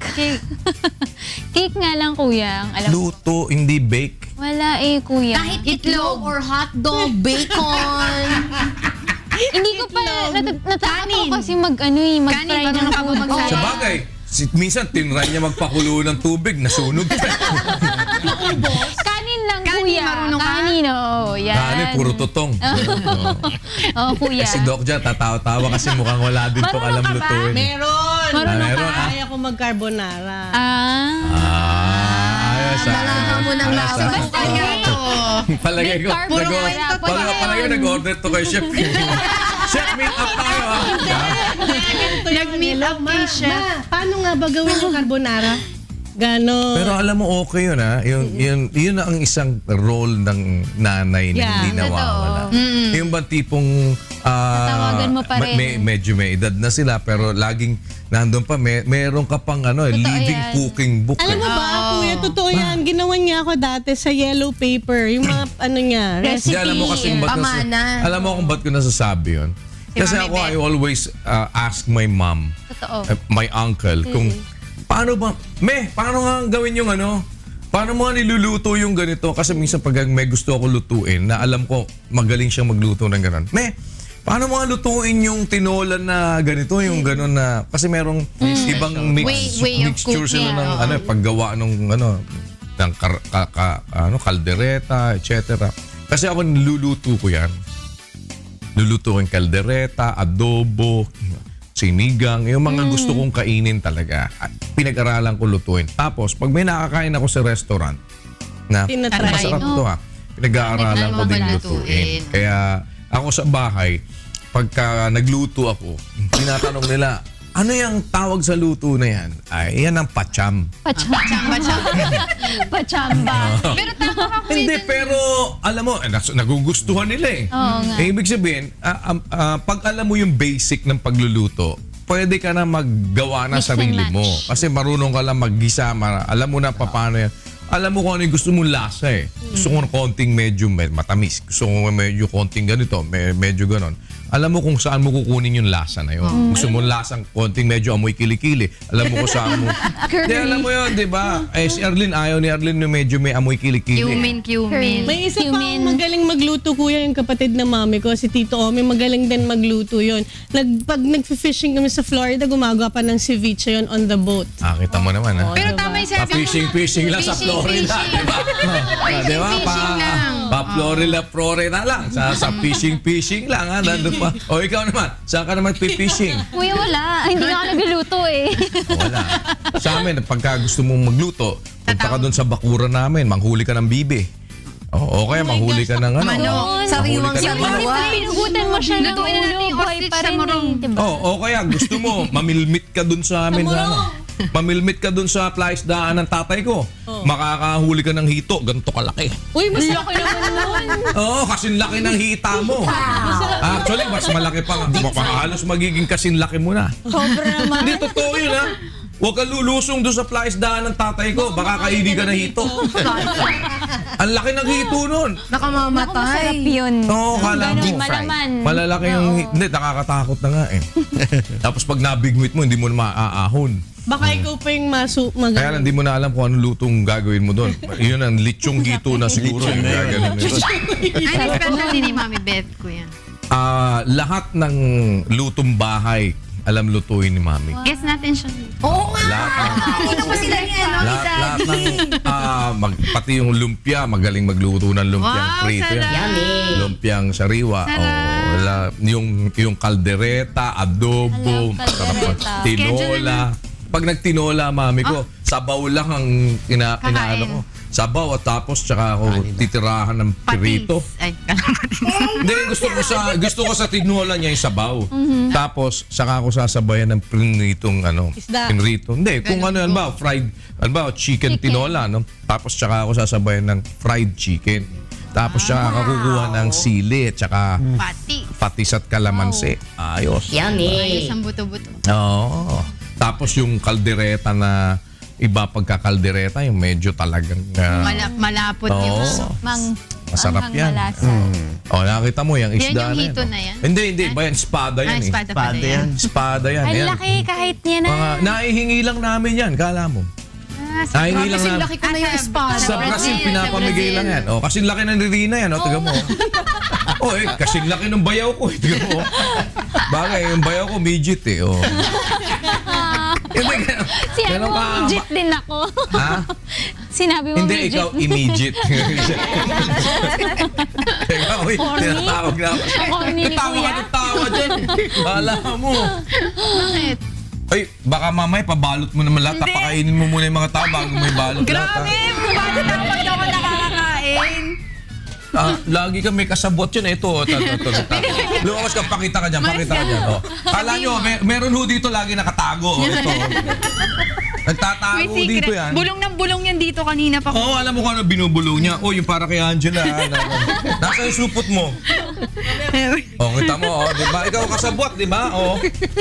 Cake nga lang, kuya. Ang alam ko. Luto, hindi bake. Wala eh, kuya. Kahit itlog or hotdog, bacon. Hindi ko pa natakot ako kasi mag-fry ng food. Sa bagay, minsan tinry niya magpakulo ng tubig, nasunog pa. Kanin lang, kuya. marunong ka? Kanin, oo. Yan. Kani, puro tutong. Oo, kuya. Si Doc dyan, tatawa-tawa kasi mukhang wala din pong alam Marunong ka ba? lutuin. Meron. Meron, Kaya ko mag-carbonara. Ayos, Kailangan mo ng ayos, lasa. Kaya to. Palagay ko, nag-order to kay Chef. Chef, meet up tayo, ha? Nag-meet up kay Chef. Paano nga ba gawin yung carbonara? Ganon. Pero alam mo, okay yun, ha? Yun ang isang role ng nanay na hindi nawawala. Yung ba tipong Tatawagan mo pa rin. medyo may edad na sila, pero laging nandun pa, meron ka pang living yan. cooking book. Alam mo ba, kuya, totoo yan. Ginawa niya ako dati sa yellow paper. Yung mga niya, Hindi, alam mo kasi Pamana. alam mo kung ba't ko nasasabi yun? Kasi Mami ako, Beth. I always ask my mom, Totoo. my uncle, kung paano ba, paano nga gawin yung paano mo nga niluluto yung ganito? Kasi minsan pag may gusto ako lutuin, na alam ko magaling siyang magluto ng gano'n. Paano mo nga lutuin yung tinola na ganito, yung gano'n na, kasi merong ibang Way of mixture sila cooking, ng paggawa ng ng kaldereta, etc. Kasi ako niluluto ko yan. Luluto ko yung kaldereta, adobo, sinigang, yung mga gusto kong kainin talaga. At pinag-aralan ko lutuin. Tapos, pag may nakakain ako sa restaurant, na Tinatry. masarap to ha, pinag-aaralan ko din lutuin. Kaya ako sa bahay, pagka nagluto ako, tinatanong nila, ano yung tawag sa luto na yan? Ay, yan ang pacham. Pachamba. Pero tama ka, Kuya. Hindi, pero alam mo, nagugustuhan nila eh. Oo nga. Ibig sabihin, pag alam mo yung basic ng pagluluto, pwede ka na maggawa na Mix and sarili match. mo. Kasi marunong ka lang maggisa, alam mo na paano yan. Alam mo kung ano yung gusto mong lasa eh. Gusto ko ng konting medyo matamis. Gusto ko medyo konting ganito, medyo ganon. Alam mo kung saan mo kukunin yung lasa na yun. Gusto mo lasang konting medyo amoy kilikili. Alam mo kung saan mo. Di, alam mo yun, di ba? Eh, si Arlene, ayaw ni Arlene yung medyo may amoy kilikili. Cumin. May isa pa magaling magluto, kuya, yung kapatid ng mami ko, si Tito Omi, magaling din magluto yun. Pag nag-fishing kami sa Florida, gumagawa pa ng ceviche yun on the boat. Kita mo naman ha. Pero tama yung sabi mo. Fishing lang sa Florida, di ba? Di ba? Florida lang. Sa fishing lang ha. Nandun pa. O ikaw naman, saan ka naman fishing? Kuya, wala. Hindi nga ako nagluluto eh. Wala. Sa amin, pagka gusto mong magluto, punta ka doon sa bakuran namin, manghuli ka ng bibe. O kaya manghuli ka ng ano. Sariwang sariwa. Pinugutan mo siya ng Lutuin na natin ulo, yung buhay ostrich pa sa rin marong. eh. Diba? O kaya gusto mo, mamilmit ka doon sa amin. Mamilmit ka doon sa plaisdaan ng tatay ko. Makakahuli ka ng hito, ganito kalaki. Uy, mas laki naman nun. Oo, kasing laki ng hita mo. Actually, mas malaki pa. Halos magiging kasing laki mo na. Sobra naman. Hindi, totoo yun ha. Huwag ka lulusong doon sa plaisdaan ng tatay ko. Baka kainin ka ng hito. Ang laki ng hito nun. Masarap yun. Oo, kala mo. Ganun, malaman. Malalaki yung hindi, nakakatakot na nga eh. Tapos pag nabigwit mo, hindi mo na maaahon. Baka ikaw pa yung Kaya lang, hindi mo na alam kung anong lutong gagawin mo doon. Yun ang litsong hito na siguro yung gagawin mo doon. Ano specialty ni Mami Beth, Kuya? Lahat ng lutong bahay, alam lutuin ni Mami. Guess natin siya. Oo nga. Lahat Ito pa sila ni ano, ni lahat Daddy. ng pati yung lumpia, magaling magluto ng lumpiang Wow, prito. sarap. Yummy. Lumpiang sariwa. Yung kaldereta, adobo, kaldereta. tinola. Pag nagtinola, mami ko, sabaw lang ang inaano ko. Sabaw at tapos tsaka ako titirahan ng pirito. Ay, Hindi, gusto ko sa tinola niya yung sabaw. Tapos saka ako sasabayan ng prinitong Isda. pinrito. Hindi, kung ano yan ba, fried, chicken tinola, no? Tapos saka ako sasabayan ng fried chicken. Tapos saka kukuha ng sili at saka patis at kalamansi. Ayos. Yummy. Isang buto-buto. Oo. Tapos yung kaldereta na iba pagkakaldereta, yung medyo talagang Malapot yung masarap yan. malasa. Nakita mo yung Yan isda yung na hito yan. na yan? Hindi. Ba yan? Espada yan eh. Espada pala yan. Espada yan. Ang yan. laki kahit niya na. Naihingi lang namin yan, kala mo. Naihingi lang namin. Laki ko na yung espada. Sa Brazil, pinapamigay lang yan. Kasing laki ng Rina yan. Tiga mo. Kasing laki ng bayaw ko. Tiga mo. Bagay, yung bayaw ko, midget eh. Sinabi mo, midget din ako. Ha? Sinabi mo, Hindi, midget. ikaw immediate. Ikaw, tinatawag na ako. Corny ni Tawa Kuya. ka ng tawa dyan. Kala mo. Bakit? Ay, baka mamay, pabalot mo naman lahat. Tapakainin mo muna yung mga tao bago may balot lahat. Grabe! Bakit ako pag ako nakakakain? Lagi ka may kasabot yun. Ito. Lumakas ka, pakita ka dyan. Kala nyo, meron ho dito lagi nakatago. Ito. Nagtatago dito yan. Bulong ng bulong yan dito kanina pa. Oo, alam mo kung ano binubulong niya. Yung para kay Angela. Nasa yung supot mo. Kita mo, di ba? Ikaw kasabot, di ba?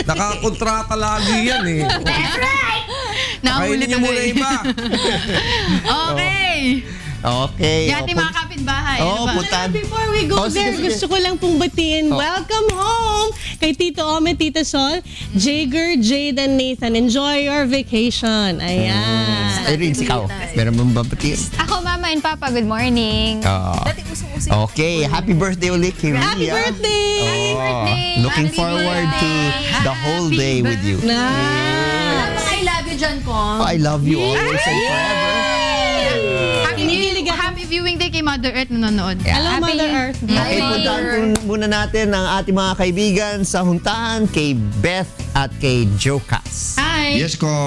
Nakakontrata lagi yan eh. That's right! Kainin niyo muna iba. Okay. Okay. Yung ating mga kapitbahay. puntahan. Before we go there, gusto ko lang pong batiin. Welcome home kay Tito Ome, Tita Sol, Jager, Jade, and Nathan. Enjoy your vacation. Ayan. Erin, ikaw. Meron mong babatiin? Ako, Mama and Papa, good morning. Okay, happy birthday ulit kay Ria. Happy birthday! Looking forward to the whole day with you. I love you, John ko. I love you always and forever. viewing day kay Mother Earth nanonood. Hello, Happy- Mother Earth. Okay, puntahan po muna natin ang ating mga kaibigan sa huntahan kay Beth at kay Jocas. Hi! Yes ko.